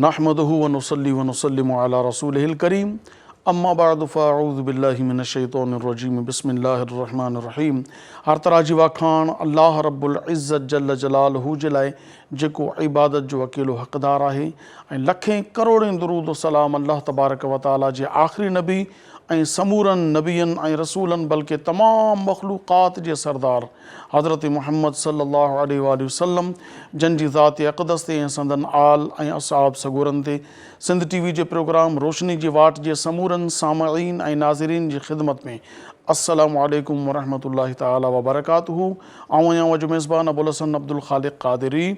نحمدہ ونصلی ونسلم علی رسولہ الکریم اما بعد فاعوذ باللہ من الشیطان الرجیم بسم اللہ الرحمن الرحیم. ہر طرح جی واکھاڻ اللہ رب العزت جل جلالہ जे लाइ जेको इबादत जो अकेलो हक़दार आहे ऐं लखें करोड़ें दुरूद सलाम अल्लाह तबारक व तआला जे आख़िरी नबी ऐं समूरनि नबियनि ऐं रसूलनि बल्कि तमामु मख़लूक़ात जे सरदार हज़रत मुहम्मद सल्लल्लाहु अलैहि वसल्लम जन जी ज़ात अक़दस ते ऐं संदन आल ऐं असहाब सगोरनि ते सिंध TV जे प्रोग्राम रोशनी जी वाट जे समूरनि सामईन ऐं नाज़रीन जी ख़िदमत में अस्सलामु अलैकुम वरहमतुल्लाहि तआला व बरकातुहू. आऊं आहियां अॼु मेज़बान अबुल हसन अब्दुल ख़ालिक़ क़ादिरी.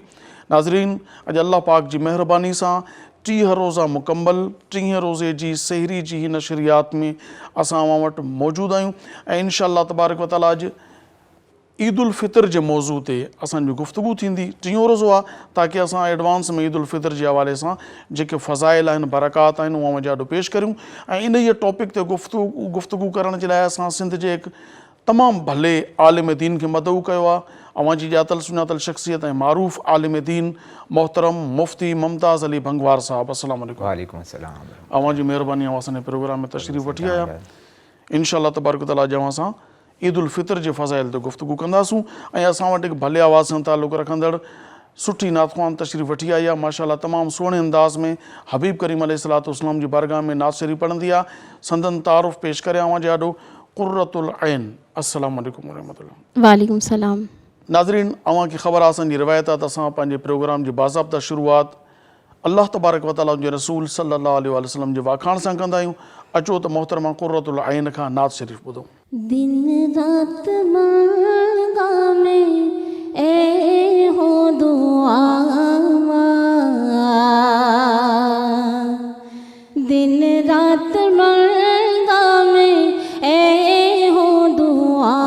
नाज़रीन, अॼु अल्लाह पाक जी महिरबानी सां 30 रोज़ा मुकम्मल 30 रोज़े जी सहरी जी नशरियात में असां वटि मौजूदु आहियूं ऐं इंशाअल्लाह तबारक व तआला अॼु ईद उल फितर जे मौज़ू ते असांजी गुफ़्तगू थींदी. 30 रोज़ो आहे ताकी असां एडवांस में ईद उल फितर जे हवाले सां जेके फ़ज़ाइल आहिनि बरक़ात आहिनि उहा ॾाढो पेश करियूं ऐं इन ई टॉपिक ते गुफ़्तगू करण जे लाइ असां सिंध जे हिकु तमामु भले आलिम दीन खे मदऊ कयो आहे. अवां जी ॼातल सुञातल शख़्सियत ऐं मारूफ़ आलिम दीन मोहतरम मुफ़्ती मुमताज़ अली भंगवार साहब. अस्सलामु अलैकुम. वालेकुम अस्सलाम. अवां जी महिरबानी अवां असांजे प्रोग्राम में तशरीफ़ वठी आया. इंशाअल्लाह तबारक तआला अॼु अवां सां ईद उल फितर जे फ़ज़ाइल ते गुफ़्तगू कंदासूं ऐं असां वटि हिकु भले आवाज़ सां ताल्लुक़ रखंदड़ सुठी नातख़्वान तशरीफ़ वठी आई आहे. माशाअल्लाह तमामु सुहिणे अंदाज़ में हबीब करीम अलैहिस्सलाम जी बारगाह में नात शरीफ़ पढ़ंदी आहे. संदन तारुफ़ पेश करे अवां जो ॾाढो क़ुर्रतुल ऐन. अस्सलामु अलैकुम वरहमतुल्लाह. वालेकुम सलाम. नाज़रीन, अवां खे ख़बर आहे असांजी रिवायत आहे त असां पंहिंजे प्रोग्राम जी बाज़ाब्ता शुरूआत अल्लाह तबारक व तआला जे रसूल सल्लल्लाहु अलैहि वसल्लम जे वाखाण सां कंदा आहियूं. अचो त मोहतरमा क़ुर्रतुल ऐन खां नात शरीफ़ ॿुधो. दिन रात मांगा में ए हो दुआ, दिन रात मांगा में ए हो दुआ,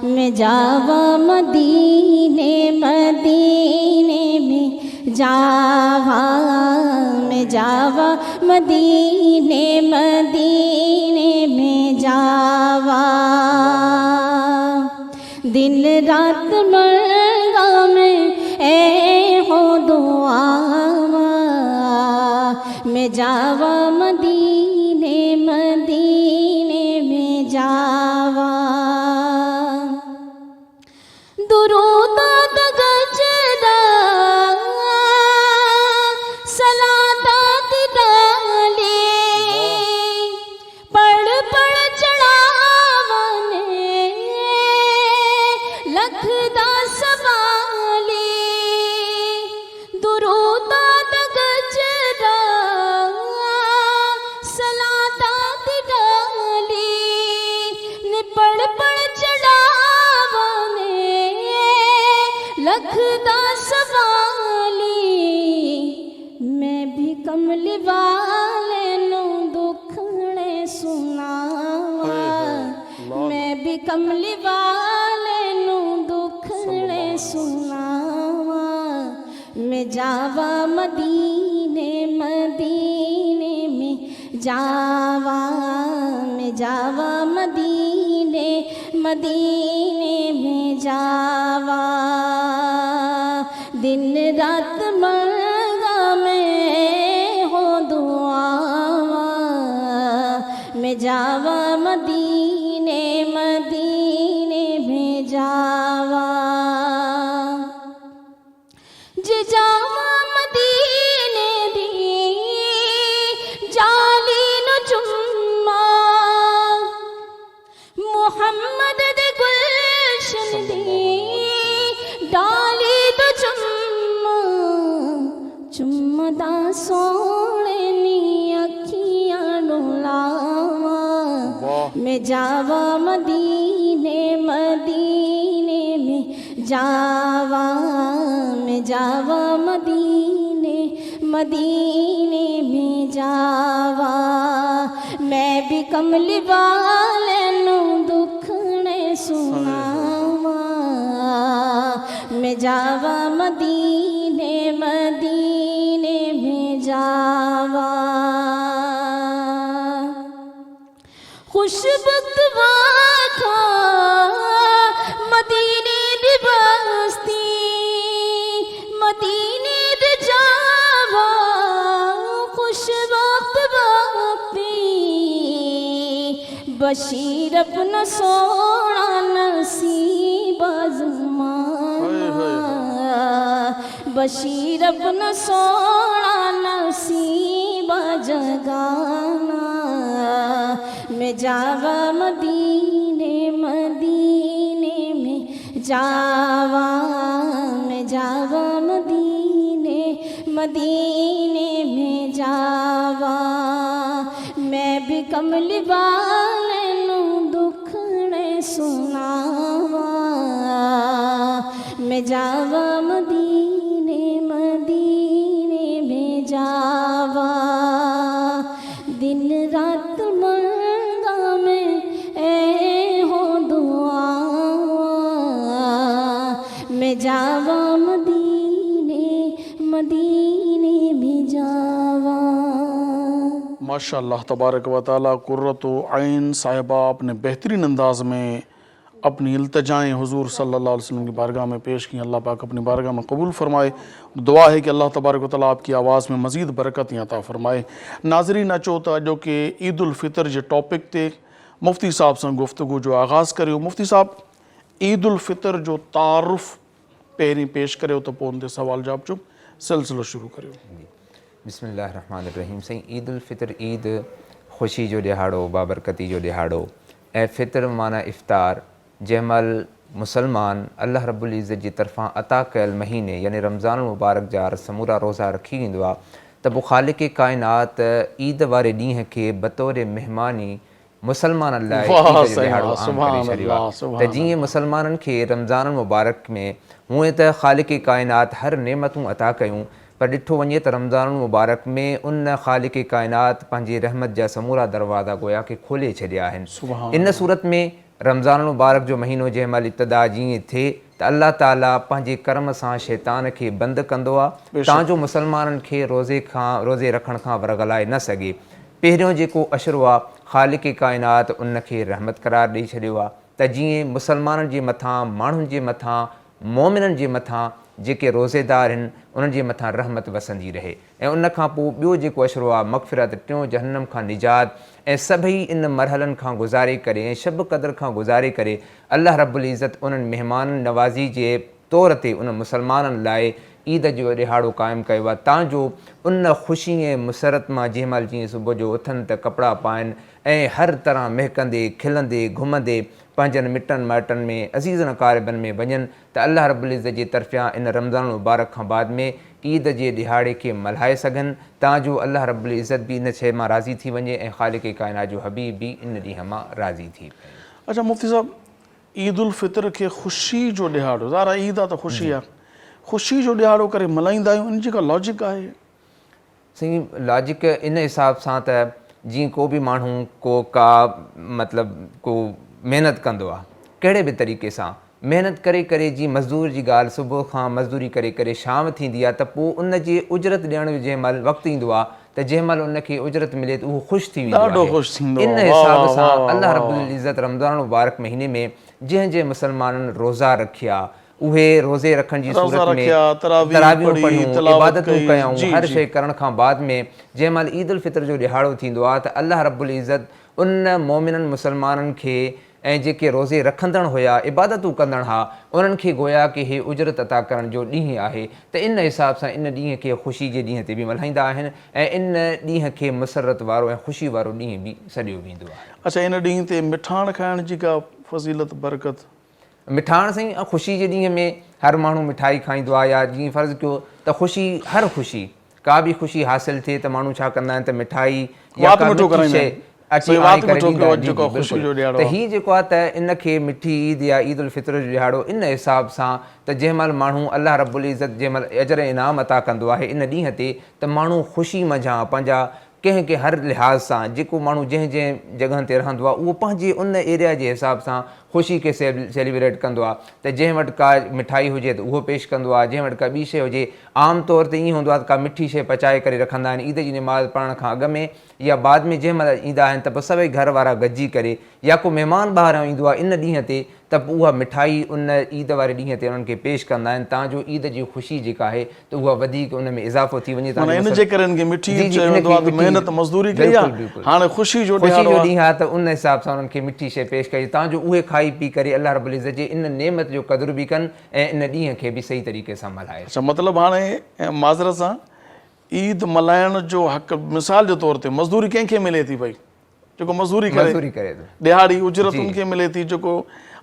मैं जावा मदीने मदीने में जावा, मैं जावा मदीने मदीने में जावा, दिन रात मरगा में ए हो दुआ, मैं जावा मदीने मदीने में जावा. दुरूद गजरा सलातात डाले, पढ़ पढ़ चढ़ावने लखदा सवाले. दुरूद गजरा सलातात डाले, ने पढ़ पढ़ चढ़ावने लखदा सवाली. मैं भी कमली वाले नू दुखने सुनावा, मैं भी कमली वाले नू दुखने सुनावा, मैं जावा मदीने मदीने में जावा, मैं जावा मदीने मदीने में जावा, दिन रात मरगा में हो दुआ, मैं जावा मदीने मदीने में जावा. जे जावा मदीने दी जाली नो जुम्मा, मुहम्मद दे गुलशन दी डाली दो चुम्मा, चुम्मदा सोने नी अखियां डुलावा, मैं जावा मदीने मदीने में जावा, मैं जावा मदीने मदीने में जावा. मैं भी कमली वाले नू दुखने सुनावा, मैं जावा मदीने मदीने में जावा. खुशबख्त वाखा मदीने दी बस्ती, मदीने बशीर अपना सोना नसीब आज़माना, बशीर अपना सोना नसीब जगाना, मैं जावा मदीने मदीने में जावा, मैं जावा मदीने मदीने में जावा, मैं भी कमली वाले नू दुखने सुनावा, मैं जावा मदीने मदीने में जावा, दिन रात मंगा मैं ए हो दुआ, मैं जावा मदीने मदीने में जावा। माशाअल्लाह तबारक व तआला कुर्रतु आइन साहिबा अपने बेहतरीन अंदाज में अपनी इल्तजाएँ हुजूर सल्लल्लाहु अलैहि वसल्लम की बारगाह में पेश की। अल्लाह पाक अपनी बारगाह में कबूल फरमाए। दुआ है कि अल्लाह तबारक व तआला आपकी आवाज़ में मज़ीद बरकत अता फरमाए। नाज़रीन अचो त जो कि ईद उल फितर जे टॉपिक ते मुफ्ती साहब से गुफ्तगू जो आगाज़ करियो। मुफ्ती साहब ईद उल फितर जो तारुफ़ पहिरीं पेश करियो त पोइ उन ते सवाल जवाब जो सिलसिलो शुरू करियो। बिस्मिल्लाहिर्रहमानिर्रहीम। सही ईद उल फितर ईद ख़ुशी जो ॾिहाड़ो, बाबरकती जो ॾिहाड़ो ऐं फितर माना इफ़्तार, जंहिंमहिल मुसलमान अल्लाह रब्बुल इज़्ज़त जी तरफ़ां अता कयल महीने यानी रमज़ान मुबारक जा समूरा रोज़ा रखी वेंदो आहे त पोइ ख़ालिक़ काइनात ईद वारे ॾींहं खे बतौर महिमानी मुसलमाननि लाइ ईद जो ॾिहाड़ो आम करे छॾियो आहे। त जीअं मुसलमाननि खे रमज़ान मुबारक में हूअं त ख़ालिक़ काइनात हर नेमतूं अता कयूं, पर ॾिठो वञे त रमज़ान मुबारक में उन ख़ालिक़ काइनात पंहिंजी रहमत जा समूरा दरवाज़ा गोया खे खोले छॾिया आहिनि। इन सूरत में रमज़ान मुबारक जो महीनो जंहिं महिल इब्तिदा जीअं थिए त अल्लाह ताला पंहिंजे करम सां शैतान खे बंदि कंदो आहे तांजो मुसलमाननि खे रोज़े रखण खां वरगलाए न सघे। पहिरियों जेको अशरो आहे ख़ालिक़ काइनात उन खे रहमत करार ॾेई छॾियो आहे त जीअं मुसलमाननि जे मथां, माण्हुनि जे मथां, मोमिननि जे मथां जेके रोज़ेदार आहिनि उन्हनि जे मथां रहमत वसंदी रहे। ऐं उन खां पोइ ॿियो जेको अशरो आहे मग़फ़िरत, टियों जहन्नम खां निजात, ऐं सभई इन मरहलनि खां गुज़ारे करे ऐं शब क़द्र खां गुज़ारे करे अल्लाह रब्बुल इज़्ज़त उन्हनि महिमान नवाज़ी जे तौर ते उन मुसलमाननि लाइ ईद जो ॾिहाड़ो क़ाइमु कयो आहे तांजो उन ख़ुशी ऐं मुसरत मां जंहिं महिल जीअं सुबुह जो उथनि त कपिड़ा पाइनि ऐं हर तरह महकंदे खिलंदे घुमंदे पंहिंजनि मिटनि माइटनि में अज़ीज़नि क़ारिबनि में वञनि त अल्लाह रब्बुल इज़्ज़त जी तरफ़ियां इन रमज़ान मुबारक खां बाद में ईद जे ॾिहाड़े खे मल्हाए सघनि तांजो अल्लाह रब्बुल इज़्ज़त बि इन शइ मां राज़ी थी वञे ऐं ख़ालिक़ काइनात जो हबीब बि इन ॾींहं मां राज़ी थी पए। अच्छा मुफ्ती साहब, ईद उल फितर खे ख़ुशी जो ॾिहाड़ो, ज़ाहिर आहे ईद आहे त ख़ुशी आहे, ख़ुशी जो ॾिहाड़ो करे मल्हाईंदा आहियूं, इन जी का लॉजिक आहे? सही लॉजिक इन हिसाब सां त जीअं को बि माण्हू का मतिलबु को महिनत कंदो आहे, कहिड़े बि तरीक़े सां महिनत करे करे जीअं मज़दूर जी ॻाल्हि, सुबुह खां मज़दूरी करे करे शाम थींदी आहे त पोइ उन जी उजरत ॾियण जो जंहिं महिल वक़्तु ईंदो आहे त जंहिं महिल उनखे उजरत मिले त उहो ख़ुशि थी वेंदो आहे। इन हिसाब सां अल्लाह रब्बुल इज़्ज़त रमज़ान मुबारक महीने में जंहिं मुसलमाननि रोज़ा रखिया उहे रोज़े रखण जी सूरत में तरावियूं पढ़ियूं, इबादतूं कयूं, हर शइ करण खां बाद में जंहिं महिल ईद उल फितर जो ॾिहाड़ो थींदो आहे त अल्लाह रब्बुल इज़्ज़त उन मोमिननि मुसलमाननि खे ऐं जेके रोज़े रखंदड़ हुया, इबादतूं कंदड़ हुआ, उन्हनि खे गोया कि हे उजरत अता करण जो ॾींहुं आहे त इन हिसाब सां इन ॾींहं खे ख़ुशी जे ॾींहं ते बि मल्हाईंदा आहिनि ऐं इन ॾींहं खे मुसरत वारो ऐं ख़ुशी वारो ॾींहुं बि सॾियो वेंदो आहे। अच्छा, इन ॾींहं ते मिठाण खाइण जी का फ़ज़ीलत बरकत? मिठाण साईं ख़ुशी जे ॾींहं में हर माण्हू मिठाई खाईंदो आहे, या जीअं फ़र्ज़ु कयो त ख़ुशी हर ख़ुशी का बि ख़ुशी हासिलु थिए त माण्हू छा कंदा आहिनि त मिठाई या का मिठी शइ अची आई करे ॾींदा आहिनि। त हीअ जेको आहे त इन खे मिठी ईद या ईद उल फितर जो ॾिहाड़ो इन हिसाब सां त जंहिं महिल माण्हू अल्लाह रब्बुल इज़्ज़त जंहिं महिल अजर इनाम अता कंदो आहे इन ॾींहं ते त माण्हू ख़ुशी मंझां पंहिंजा कंहिं हर लिहाज़ सां जेको माण्हू जंहिं जॻहनि ते रहंदो आहे उहो पंहिंजे उन एरिया जे हिसाब सां ख़ुशी खे सेलिब्रेट कंदो आहे त जंहिं वटि का मिठाई हुजे त उहो पेश कंदो आहे, जंहिं वटि का ॿी शइ हुजे। आम तौर ते ईअं हूंदो आहे त का मिठी शइ पचाए करे रखंदा आहिनि ईद जी नमाज़ पढ़ण खां अॻु में या बाद में जंहिं महिल ईंदा आहिनि त पोइ सभई घर वारा गॾिजी करे या को महिमान ॿाहिरां ईंदो आहे इन ॾींहं ते त उहा मिठाई उन ईद वारे ॾींहं ते उन्हनि खे पेश कंदा आहिनि ताजो ईद जी ख़ुशी जेका आहे त उहा वधीक उन में इज़ाफ़ो थी वञे। माना इन जे करे इनखे मिठी ईद चयो वेंदो आहे त महिनत मज़दूरी कई आहे, हाणे ख़ुशी जो ॾींहुं आहे त उन हिसाब सां उन्हनि खे मिठी शइ पेश कई ताजो उहे खाई पी करे अल्लाह रब्बुल इज़्ज़त जे इन नेमत जो क़दुरु बि कनि ऐं इन ॾींहं खे बि सही तरीक़े सां मल्हाए। अच्छा, मतिलबु हाणे माज़रत सां ईद मल्हाइण जो हक़ मिसाल जे तौर ते मज़दूरी कंहिंखे मिले थी पई, जेको मज़दूरी करे ॾिहाड़ी उजरत उनखे मिले थी। जेको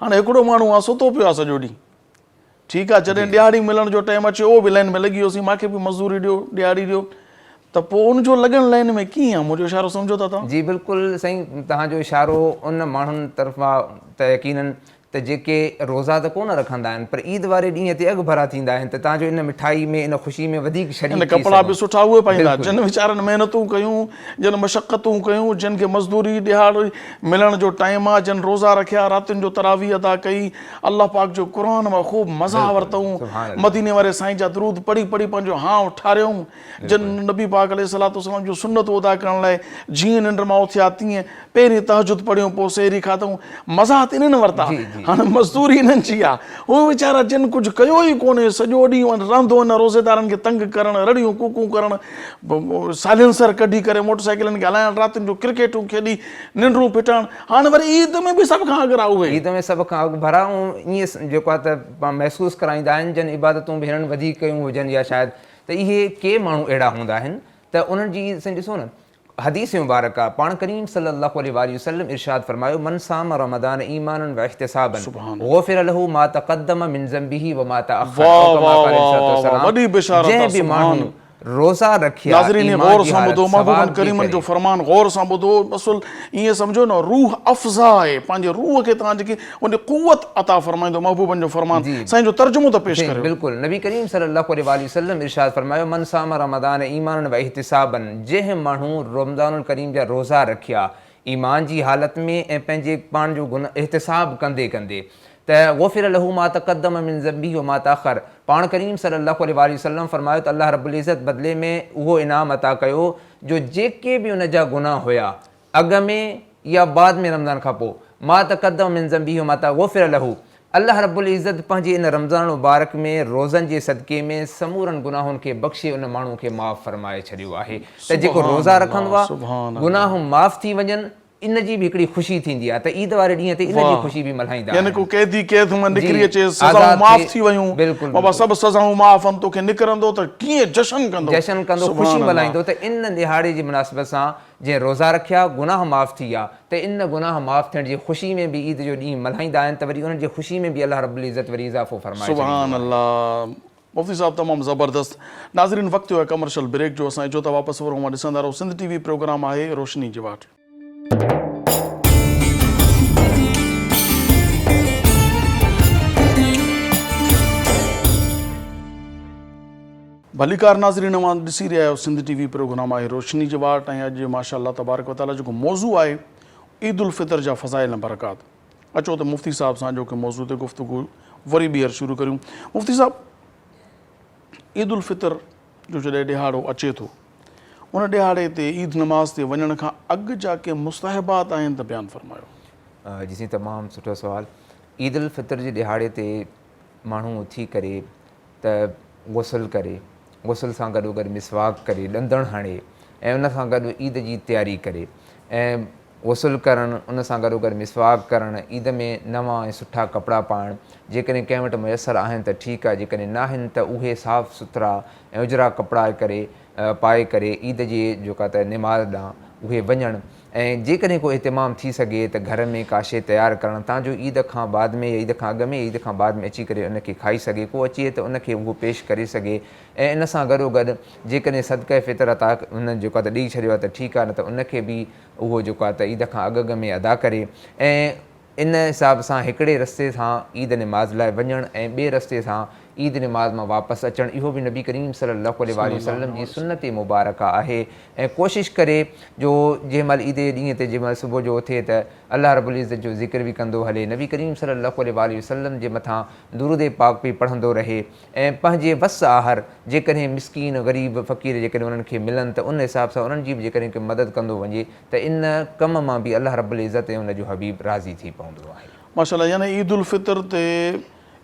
हाणे हिकिड़ो माण्हू आहे सुतो पियो आहे सॼो ॾींहुं, ठीकु आहे, जॾहिं ॾिहाड़ी मिलण जो टाइम अचे उहो बि लाइन में लॻी वियोसीं, मूंखे बि मज़दूरी ॾियो ॾिहाड़ी ॾियो, त पोइ उनजो लॻण लाइन में कीअं आहे? मुंहिंजो इशारो सम्झो था तव्हां? जी बिल्कुलु साईं, तव्हांजो इशारो उन माण्हुनि तरफ़ां त यकीननि त जेके रोज़ा त कोन रखंदा आहिनि पर ईद वारे ॾींहं ते अॻु भरा थींदा आहिनि त तव्हांजो इन मिठाई में इन ख़ुशी में वधीक शरीक थी कपिड़ा बि सुठा उहे पाईंदा जिन वीचारनि महिनतूं कयूं, जिन मशक़तूं कयूं, जिन खे मज़दूरी ॾिहाड़ी मिलण जो टाइम आहे, जिन रोज़ा रखिया, रातियुनि जो तरावी अदा कई, अलाह पाक जो क़ुर मां ख़ूब मज़ा वरितऊं, मदीने वारे साईं जा दरूद पढ़ी पढ़ी पंहिंजो हाव ठारियऊं, जिन नबी पाक अलैहिस्सलाम जो सुन्नतूं अदा करण लाइ जीअं निंड मां उथिया तीअं पहिरीं तहजुद पढ़ियूं पोइ सेहरी खाधऊं, मज़ा त इन्हनि वरिता। हाणे मज़दूरी इन्हनि जी आहे, उहे वीचारा जिन कुझु कयो ई कोन्हे, सॼो ॾींहुं रहंदो हिन रोज़ेदारनि खे तंग करणु, रड़ियूं कूकूं करणु, साइलेंसर कढी करे मोटरसाइकिलनि खे हलाइणु, रातियुनि जो क्रिकेटूं खेॾी निंडूं फिटणु, हाणे वरी ईद में बि सभ खां अॻु आहे उहे। ईद में सभ खां अॻु भरा ऐं ईअं जेको आहे त महसूसु कराईंदा आहिनि जिन इबादतूं बि हिननि वधीक कयूं हुजनि या शायदि त इहे के माण्हू अहिड़ा हूंदा आहिनि त उन्हनि जी साईं ॾिसो न हदीस मुबारक आहे, पाण करीम सल्लल्लाहु अलैहि वसल्लम इरशाद फरमायो मन साम रमदान ईमानन व इहतिसाबन गुफ़िर लहू मा तक़द्दम मिन ज़ंबिही व मा तअख़र। वॾी बिशारत आहे। जंहिं बि माण्हू रोज़ा रखिया, नाज़रीन गौर सां ॿुधो, महबूबन करीमन जो फरमान गौर सां ॿुधो, असुल ईअं सम्झो न रूह अफ़ज़ा आहे, पंहिंजे रूह खे तव्हां जेकी उन क़ुवत अता फरमाईंदो महबूबन जो फरमान, साईं जो तर्जुमो त पेश करियो। बिल्कुलु, नबी करीम सल्लल्लाहु अलैहि वसल्लम इरशाद फरमायो मन साम रमदान ईमानन व इहतिसाबन, जंहिं माण्हू रमज़ानुल करीम जा रोज़ा रखिया ईमान जी हालत में ऐं पंहिंजे पाण जो गुनाह एहतिसाब कंदे कंदे त गुफ़िर लहू मा तक़द्दम मिन ज़ंबिही व मा तअख़र, पाण करीम सल्लल्लाहु अलैहि वसल्लम फरमायो त अल्लाह रब्बुल इज़्ज़त बदिले में उहो इनाम अता कयो जो जेके बि उन जा गुनाह हुया अॻ में या बाद में रमज़ान खां पोइ, मा तक़द्दम मिन ज़ंबिही व मा तअख़र गुफ़िर लहू, अल्लाह रब्बुल इज़्ज़त पंहिंजे इन रमज़ान मुबारक में रोज़नि जे सदक़े में समूरनि गुनाहनि खे बख़्शे उन माण्हू खे माफ़ फरमाए छॾियो आहे त जेको रोज़ा रखंदो आहे गुनाह माफ़ थी वञनि, इन जी बि हिकिड़ी ख़ुशी थींदी आहे त ईद वारे ॾींहं ते इन जी ख़ुशी बि मल्हाईंदा आहिनि। यानी को कैदी कैद मां निकिरी अचे, सज़ाऊं माफ़ थी वयूं, बिल्कुलु बाबा सभु सज़ाऊं माफ़ आहिनि, तोखे निकिरंदो त कीअं जशन कंदो, ख़ुशी मल्हाईंदो। त इन ॾिहाड़े जी मुनासिबत सां जंहिं रोज़ा रखिया गुनाह माफ़ थी विया त इन गुनाह माफ़ थियण जी ख़ुशी में बि ईद जो ॾींहुं मल्हाईंदा आहिनि त वरी उन्हनि जी ख़ुशी में बि अल्लाह रब्बुल इज़्ज़त वरी इज़ाफ़ो फरमाए। सुभान अल्लाह। मुफ्ती साहब तमामु ज़बरदस्त। नाज़रीन वक़्तु आहे कमर्शियल ब्रेक जो, असां जो त वापसि वरो मां ॾिसंदा रहो। सिंध टीवी प्रोग्राम आहे रोशनी जी वाट। भलीकार नाज़रीन, मां ॾिसी रहिया आहियो सिंध टीवी प्रोग्राम आहे रोशनी जी वाट, ऐं अॼु माशाअल्लाह तबारक व तआला जेको मौज़ू आहे ईद उल फितर जा फ़ज़ाइल ऐं बरक़ात। अचो त मुफ्ती साहब सां जो कि मौज़ू ते गुफ़्तगू वरी ॿीहर शुरू करियूं। मुफ्ती साहब, ईद उल फितर जो जॾहिं ॾिहाड़ो अचे थो, उन ॾिहाड़े ते ईद नमाज़ ते वञण खां अॻु जा के मुस्तहबात आहिनि त बयानु फरमायो। जी तमामु सुठो सुवालु। ईद उल फितर जे ॾिहाड़े ते माण्हू उथी करे त गुसल करे, गुसल सां गॾोगॾु मिसवाक करे, ॾंदणु हणे ऐं उन सां गॾु ईद जी तयारी करे ऐं गुसल करणु, उन सां गॾोगॾु मिसवाक करणु, ईद में नवां ऐं सुठा कपिड़ा पाइणु, जेकॾहिं कंहिं वटि मुयसरु आहिनि त ठीकु आहे, जेकॾहिं न आहिनि त उहे साफ़ु सुथरा ऐं उजरा कपिड़ा करे पाए करे ईद जे जेका त निमाज़ ॾांहुं उहे वञणु, ऐं जेकॾहिं को इहतिमाम थी सघे त घर में का शइ तयारु करणु ताजो ईद खां बाद में या ईद खां अॻु में ईद खां बाद में अची करे उनखे खाई सघे, को अचे त उनखे उहो पेश करे सघे। ऐं इन सां गॾोगॾु जेकॾहिं सदक़े फ़ितर अता उन जेको आहे त ॾेई छॾियो आहे त ठीकु आहे, न त उनखे बि उहो जेको आहे त ईद खां अॻु में अदा करे ऐं इन हिसाब सां हिकिड़े रस्ते सां ईद निमाज़ लाइ वञणु ऐं ॿिए रस्ते सां ईद निमाज़ मां वापसि अचणु, इहो बि नबी करीम सल्लल्लाहु अलैहि वसल्लम जी सुन्नत मुबारक आहे। ऐं कोशिशि करे जो जंहिं महिल ईद जे ॾींहं ते जंहिं महिल सुबुह जो उथे त अल्लाह रब्बुल इज़्ज़त जो ज़िक्र बि कंदो हले, नबी करीम सल्लल्लाहु अलैहि वसल्लम जे मथां दुरूद पाक बि पढ़ंदो रहे ऐं पंहिंजे वस आहर जेकॾहिं मिसकीन ग़रीब फ़क़ीर जेकॾहिं उन्हनि खे मिलनि त उन हिसाब सां उन्हनि जी बि जेकॾहिं मदद कंदो वञे त इन कम मां बि अल्लाह रब्बुल इज़्ज़त ऐं उन जो हबीब राज़ी थी पवंदो आहे। माशाल्लाह, यानी ईद उल फितर ते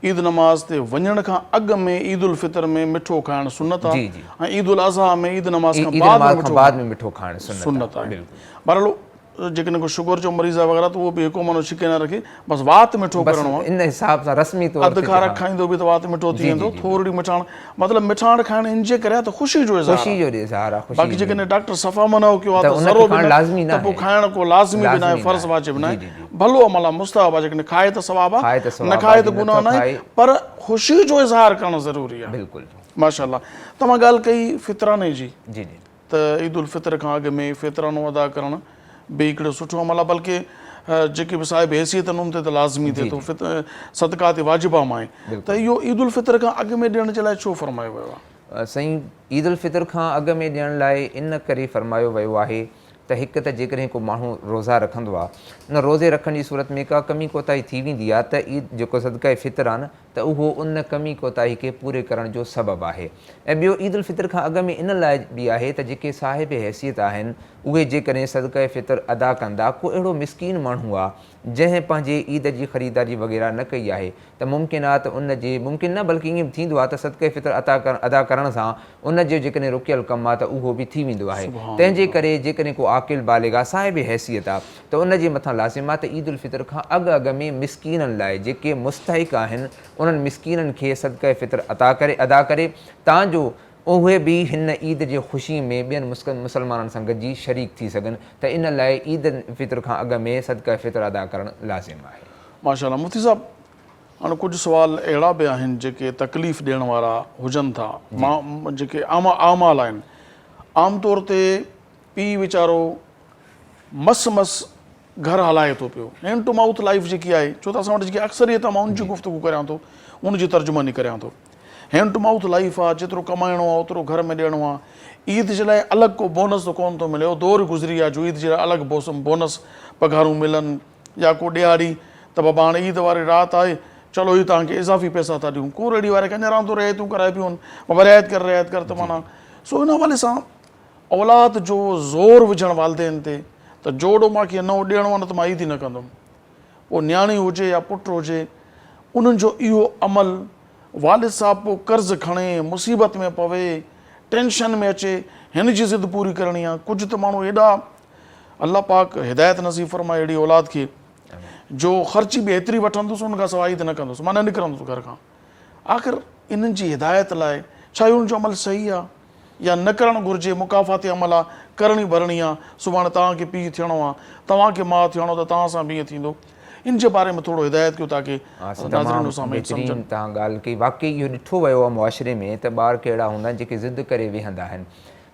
ईद नमाज़ ते वञण खां अॻु में ईद उल फितर में मिठो खाइणु सुन्नत आहे, ऐं ईद उल अज़हा में ईद नमाज़ खां बाद में मिठो खाइणु सुन्नत आहे। बहरहाल जेकॾहिं को शुगर जो मरीज़ आहे वग़ैरह त उहो बि हिकु मनो छिके न रखे, बसि वात मिठो करिणो आहे। इन हिसाब सां रस्मी तौर अधु खारक खाईंदो बि त वात मिठो थी वेंदो, थोरी मिठाण, मतिलबु मिठाण खाइणु इन जे करे त ख़ुशी जो इज़हार आहे। बाक़ी जेकॾहिं डॉक्टर सफ़ा मना कयो आहे त ज़रो बि न, त पोइ खाइण को लाज़मी बि न आहे, फ़र्ज़ वाजिब न आहे, भलो अमल आहे, मुस्तहब आहे। जेकॾहिं खाए त सवाब आहे, न खाए त गुनाह न आहे, पर ख़ुशी जो इज़हार करणु ज़रूरी आहे। बिल्कुलु माशाल्लाह। तव्हां ॻाल्हि कई फितराने जी, जी जी, त ईद उल फितर खां अॻु में फितरानो अदा करणु बि हिकिड़ो सुठो अमल आहे, बल्कि जेके बि साहिब हैसियत आहिनि उन ते त लाज़मी थिए थो, सदक़ात वाजिबा मां आहे। त इहो ईद उल फितर खां अॻु में ॾियण जे लाइ छो फरमायो वियो आहे? साईं, ईद उल फितर खां अॻु में ॾियण लाइ इन करे फरमायो वियो आहे त हिकु त जेकॾहिं को माण्हू रोज़ा रखंदो आहे, उन रोज़े रखण जी सूरत में का कमी कोताही थी वेंदी आहे त ईद जेको सदक़ाए फितर आहे न, त उहो उन कमी कोताही खे पूरे करण जो सबबु आहे। ऐं ॿियो ईद उल फितर खां अॻु में इन लाइ बि आहे त जेके साहिब हैसियत आहिनि उहे जेकॾहिं सदक़ाए फितर अदा कंदा, को अहिड़ो मिसकीन माण्हू आहे जंहिं पंहिंजे ईद जी ख़रीदारी वग़ैरह न कई आहे, त मुमकिन आहे त उन जे मुमकिन न बल्कि ईअं बि थींदो आहे त सदक़ाए फितर अदा करण सां उन जो जेकॾहिं रुकियल कमु आहे त उहो बि थी वेंदो आहे। तंहिंजे करे जेकॾहिं को आकिल बालिग आहे, साहिब हैसियत आहे, त उन जे मथां लाज़िम आहे त ईद उल फितर खां अॻु में मिसकीननि लाइ जेके मुस्तहिक़ आहिनि उन्हनि मिसकीननि खे सदक़ाए फितर अदा करे तांजो उहे बि हिन ईद जे ख़ुशी में ॿियनि मुसलमाननि सां गॾिजी शरीक थी सघनि। त इन लाइ ईद फितर खां अॻु में सदक़ाए फितर अदा करणु लाज़िम आहे। माशाल्लाह। मुफ्ती साहब, हाणे कुझु सुवाल अहिड़ा बि आहिनि जेके तकलीफ़ ॾियण वारा हुजनि था, जेके आमाल आहिनि। आम तौर ते पीउ वीचारो मस घर हलाए थो पियो, हैंड टू माउथ लाइफ जेकी आहे, छो त असां वटि जेकी अक्सरियत आहे मां उनजी गुफ़्तगू करियां थो, उनजी तर्जुमानी करियां थो। हैंड टू माउथ लाइफ आहे, जेतिरो कमाइणो आहे ओतिरो घर में ॾियणो आहे। ईद जे लाइ अलॻि को बोनस त कोन थो मिले, दौर गुज़री आहे जो ईद जे लाइ अलॻि बोनस पघारूं मिलनि, या को ॾियारी त बाबा हाणे ईद वारी राति आहे, चलो ही तव्हांखे इज़ाफ़ी पैसा था ॾियूं। को रेडी वारे खे अञा रांदो रियायतूं कराए पियूं आहिनि, बाबा रियायत कर त माना। सो इन हवाले सां औलाद जो ज़ोर विझणु वालदेन ते त जोड़ो मूंखे नओं ॾियणो आहे न त मां ईद ई न कंदुमि, पोइ न्याणी हुजे या पुटु हुजे, उन्हनि जो इहो अमल वालिद साहिबु पोइ कर्ज़ु खणे, मुसीबत में पवे, टेंशन में अचे, हिन जी ज़िद पूरी करणी आहे। कुझु त माण्हू हेॾा, अलाह पाक हिदायत नसीब फरमाए अहिड़ी औलाद खे, जो ख़र्ची बि एतिरी वठंदुसि उन खां सवाइ ईद न कंदुसि, मां न निकिरंदुसि घर खां। आख़िर इन्हनि जी हिदायत लाइ छा इहो जो अमल सही आहे या न करणु घुरिजे? मुकाफ़ाती अमल आहे, करणी भरणी आहे। सुभाणे तव्हांखे पीउ थियणो आहे, तव्हांखे माउ थियणो त तव्हां सां बि ईअं थींदो। इन जे बारे में थोरो हिदायत कयो ताकी तव्हां ॻाल्हि कई। वाक़ई इहो ॾिठो वियो आहे मुआशिरे में त ॿार कहिड़ा हूंदा आहिनि जेके ज़िद करे वेहंदा आहिनि,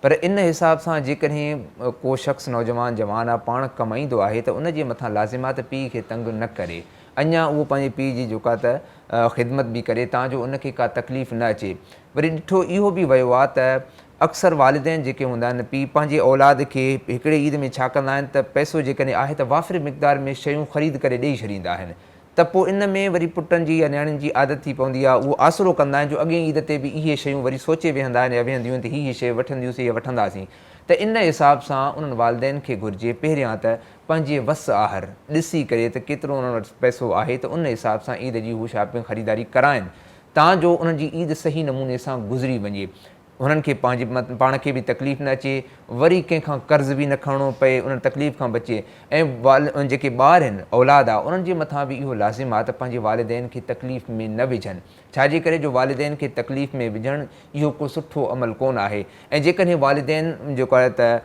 पर इन हिसाब सां जेकॾहिं को शख़्स नौजवान जवान आहे पाण कमाईंदो आहे त उन जे मथां लाज़िम आहे त पीउ खे तंग न करे, अञा उहो पंहिंजे पीउ जी जेका त ख़िदमत बि करे तांजो उनखे का तकलीफ़ न अचे। वरी ॾिठो इहो बि वियो आहे त अक्सर वालिदैन जेके हूंदा आहिनि पीउ पंहिंजे औलाद खे हिकिड़े ईद में छा कंदा आहिनि त पैसो जेकॾहिं आहे त वाफ़िर मिक़दार में शयूं ख़रीद करे ॾेई छॾींदा आहिनि, त पोइ इन में वरी पुटनि जी या नियाणियुनि जी आदत थी पवंदी आहे, उहो आसिरो कंदा आहिनि जो अॻे ईद ते बि इहे शयूं वरी सोचे वेहंदा आहिनि या वेहंदियूं आहिनि त हीअ शइ वठंदियूंसीं या वठंदासीं। त इन हिसाब सां उन्हनि वालिदैन खे घुरिजे पहिरियां त पंहिंजे वस आहर ॾिसी करे त केतिरो उन्हनि वटि पैसो आहे, त उन हिसाब सां ईद जी हू शॉपिंग ख़रीदारी कराइनि तांजो उन्हनि जी ईद सही नमूने सां गुज़री वञे, उन्हनि खे पंहिंजे पाण खे बि तकलीफ़ न अचे, वरी कंहिंखां कर्ज़ बि न खणणो पए, उन्हनि तकलीफ़ खां बचे। ऐं जेके ॿार आहिनि औलाद आहे उन्हनि जे मथां बि इहो लाज़िम आहे त पंहिंजे वालिदैन खे तकलीफ़ में न विझनि। छाजे करे जो वालिदैन खे तकलीफ़ में विझणु इहो को सुठो अमल कोन आहे। ऐं जेकॾहिं वालिदैन जेको आहे त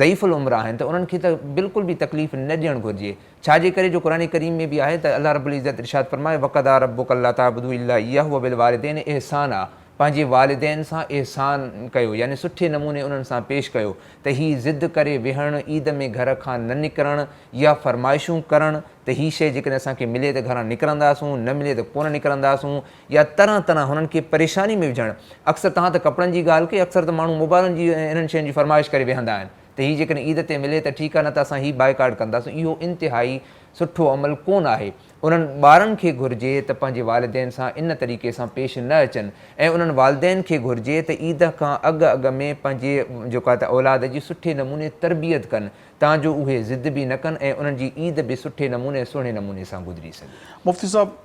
ज़ईफ़ुल उमिरि आहिनि त उन्हनि खे त बिल्कुलु बि तकलीफ़ न ॾियणु घुरिजे। छाजे करे जो क़ुरान करीम में बि आहे त अल्लाह रब्बुल इज़्ज़त इरशाद फरमाए वक़दा रब्बुक अल्ला ताअबुदू इल्ला इय्याहु व बिल वालिदैन इहसाना, पंहिंजे वालिदैन सां इहसान कयो, यानी सुठे नमूने उन्हनि सां पेश कयो। त हीअ ज़िद करे वेहणु, ईद में घर खां न निकिरणु या फरमाइशूं करणु त हीअ शइ जेकॾहिं असांखे मिले त घरां निकिरंदासूं, न मिले त कोन निकिरंदासूं, या तरह तरह हुननि खे परेशानी में विझणु। अक्सर तव्हां त कपिड़नि जी ॻाल्हि कई, अक्सर त माण्हू मोबाइलनि जी इन्हनि शयुनि जी फरमाइश करे वेहंदा आहिनि त हीअ जेकॾहिं ईद ते मिले त ठीकु आहे, न त असां हीअ बाइकाट कंदासीं, इहो इंतिहाई सुठो अमल कोन आहे। उन्हनि ॿारनि खे घुरिजे त पंहिंजे वालिदैन सां इन तरीक़े सां पेश न अचनि, ऐं उन्हनि वालिदैन खे घुरिजे त ईद खां अॻु में पंहिंजे जेका त औलाद जी सुठे नमूने तरबियत कनि, ताजो उहे ज़िद बि न कनि ऐं उन्हनि जी ईद बि सुठे नमूने सुहिणे नमूने सां गुज़री सघे। मुफ़्ती साहब,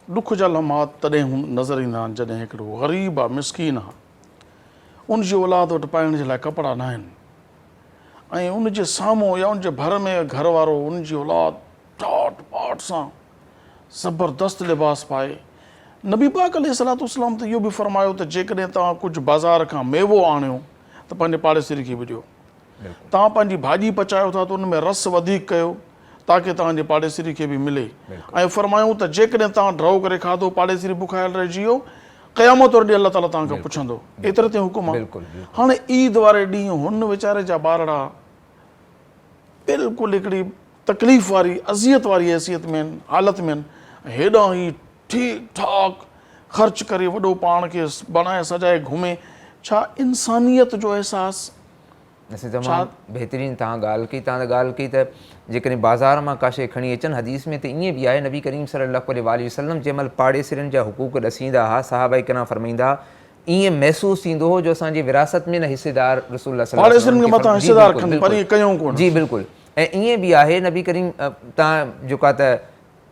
ॾुख जा लम्हात तॾहिं नज़र ईंदा आहिनि जॾहिं हिकिड़ो ग़रीब आहे, मिसकीन आहे, उनजी औलाद वटि पाइण जे लाइ कपिड़ा न आहिनि, ऐं उनजे साम्हूं या उनजे भर में घर वारो उनजी औलाद ठाट पाट सां ज़बरदस्त लिबास पाए। नबी पाक अलैहिस्सलातु वस्सलाम त इहो बि फरमायो त जेकॾहिं तव्हां कुझु बाज़ार खां मेवो आणियो त पंहिंजे पाड़ेसिरी खे बि ॾियो। तव्हां पंहिंजी भाॼी पचायो था त उन में रस वधीक कयो ताकी तव्हांजे पाड़ेसिरी खे बि मिले। ऐं फरमायूं त जेकॾहिं तव्हां ड्रओ करे खाधो, पाड़ेसिरी बुखायल रहिजी वियो, क़यामत वारे ॾींहुं अल्लाह ताला तव्हांखां पुछंदो। एतिरे ते हुकुम आहे। हाणे ईद वारे ॾींहुं हुन वीचारे जा ॿारड़ा बिल्कुलु हिकिड़ी तकलीफ़ वारी अज़ियत वारी हैसियत में आहिनि, हालत में आहिनि, हेॾां ई ठीकु ठाक ख़र्च करे वॾो पाण खे बणाए सजाए घुमे। छा इंसानियत जो अहसासु? वैसे तमामु बहितरीनु तव्हां ॻाल्हि कई। तव्हां ॻाल्हि कई त जेकॾहिं बाज़ार मां का शइ खणी अचनि, हदीस में त ईअं बि आहे, नबी करीम सल्लल्लाहु अलैहि वसल्लम जंहिं महिल पाड़ेसिरनि जा हुकूक ॾसींदा हुआ, सहाबाए किराम फरमाईंदा ईअं महसूसु थींदो हो जो असांजी विरासत में न हिसेदार रसूल जी बिल्कुलु। ऐं ईअं बि आहे, नबी करीम तव्हां जेका त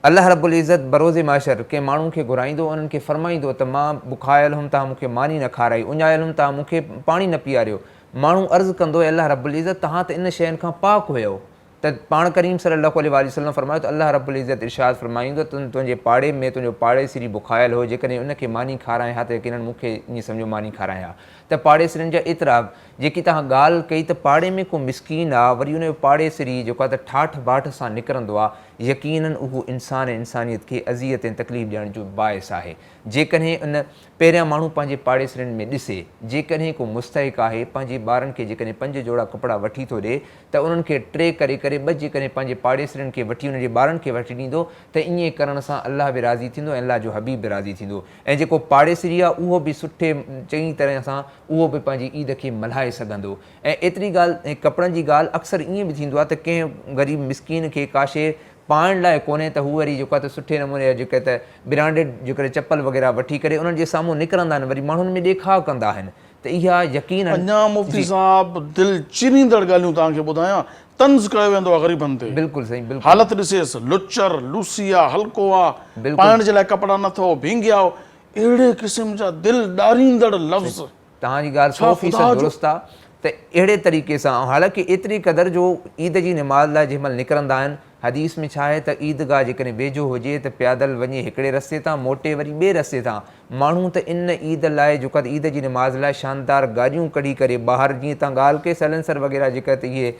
अल्लाह रब्बुल इज़्ज़त बरोज़े माशर कंहिं माण्हू खे घुराईंदो, उन्हनि खे फरमाईंदो त मां बुखायल हुउमि, तव्हां मूंखे मानी न खाराई, उञायल हुउमि, तव्हां मूंखे पाणी न पीआरियो। माण्हू अर्ज़ु कंदो, अल्लाह रब्बुल इज़्ज़त तव्हां त इन शयुनि खां पाक हुयो। त पाण करीम सल्लल्लाहु अलैहि वसल्लम फरमायो त अल्लाह रब्बुल इज़्ज़त इरशाद फरमाईंदो तुंहिंजे पाड़े में तुंहिंजो पाड़ेसिरी बुखायल हो, जेकॾहिं उनखे मानी खाराए हा त यकीनन मूंखे ईअं सम्झो मानी खाराए हा। त पाड़ेसिरनि जा एतिरा जेकी तव्हां ॻाल्हि कई त पाड़े में को मिसकीन आहे, वरी उनजो पाड़ेसिरी जेको आहे त ठाठ बाट सां निकिरंदो आहे, यकीनन उहो इंसान ऐं इंसानियत खे अज़ियत ऐं तकलीफ़ ॾियण जो बाइस आहे। जेकॾहिं उन पहिरियां माण्हू पंहिंजे पाड़ेसिरनि में ॾिसे, जेकॾहिं को मुस्तहिक आहे पंहिंजे ॿारनि खे जेकॾहिं 5 जोड़ा कपिड़ा वठी थो ॾिए त उन्हनि खे 3 करे 2 जेकॾहिं पंहिंजे पाड़ेसिरनि खे वठी उनजे ॿारनि खे वठी ॾींदो त ईअं करण सां अल्लाह बि राज़ी थींदो ऐं अल्लाह जो हबीब बि राज़ी थींदो। ऐं जेको पाड़ेसिरी आहे उहो बि सुठे चङी तरह सां उहो बि पंहिंजी ईद खे मल्हाए सघंदो। ऐं एतिरी ॻाल्हि कपिड़नि जी ॻाल्हि अक्सर ईअं बि थींदो आहे त कंहिं ग़रीब मिसकीन खे का शइ पाइण लाइ कोन्हे त हू वरी जेको आहे त सुठे नमूने जेके त ब्रांडेड जेकॾहिं चप्पल वग़ैरह वठी करे उन्हनि जे साम्हूं निकिरंदा आहिनि, वरी माण्हुनि में ॾेखाव कंदा आहिनि। त इहा यकीन अञा मुफ़्ती साहब दिलि चिरींदड़ ॻाल्हियूं तव्हांखे ॿुधायां, तंज़ कयो वेंदो आहे ग़रीबनि ते। बिल्कुलु सही, बिल्कुलु। हालत ॾिसेसि, लुचर लूसी आहे, हल्को आहे, पाइण जे लाइ कपिड़ा नथो, भींगिया, अहिड़े क़िस्म जा दिलि ॾारींदड़ लफ़्ज़। तव्हांजी ॻाल्हि 100% दुरुस्त आहे। त अहिड़े तरीक़े सां, हालांकि एतिरी क़दुरु जो ईद जी निमाज़ लाइ जंहिं महिल निकिरंदा आहिनि, हदीस में छा आहे त ईदगाह जेकॾहिं वेझो हुजे त पैदल वञे हिकिड़े रस्ते तां, मोटे वरी ॿिए रस्ते तां। माण्हू त इन ईद लाइ जेका त ईद जी निमाज़ लाइ शानदार गाॾियूं कढी करे ॿाहिरि, जीअं तव्हां ॻाल्हि कई सैलेंसर वग़ैरह जेका त इहे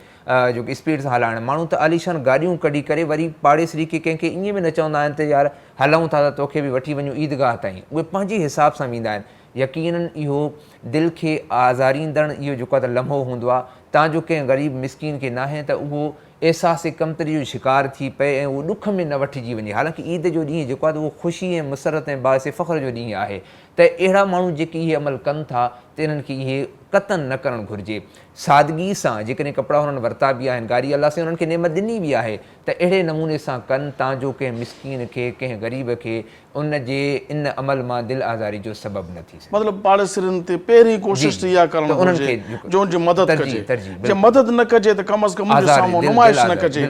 जेके स्पीड सां हलाइण, माण्हू त आलीशान गाॾियूं कढी करे वरी पाड़ेसिरी खे कंहिंखे ईअं बि न चवंदा आहिनि त यार हलूं था त तोखे बि वठी वञूं ईदगाह ताईं, उहे पंहिंजे हिसाब सां वेंदा आहिनि। यकीनन इहो दिलि खे आज़ारींदड़ इहो जेको आहे त लम्हो हूंदो आहे। तव्हांजो कंहिं ग़रीब मिसकीन खे नाहे त उहो अहसास कमतरी जो शिकार थी पए ऐं उहो ॾुख में न वठिजी वञे। हालांकि ईद जो ॾींहुं जेको आहे त उहो ख़ुशी ऐं मुसरत ऐं बाइस फ़ख्र जो ॾींहुं आहे। त अहिड़ा माण्हू जेके इहे अमल कनि था त इन्हनि खे इहे क़तन न करणु घुरिजे। सादगी सां जेकॾहिं कपिड़ा हुननि वरिता बि आहिनि, गाॾी अलाह से उन्हनि खे नेमत ॾिनी बि आहे, त अहिड़े नमूने सां कनि ताजो कंहिं मिसकीन खे, कंहिं ग़रीब खे उन जे इन अमल मां दिलि आज़ारी जो सबबु न थी सघे। मतिलबु पाड़ेसिरनि ते पहिरीं कोशिशि इहा करणु घुरिजे जो उनजी मदद कजे। जे मदद न कजे त कम अज़ कम उनजे साम्हूं नुमाइश न कजे,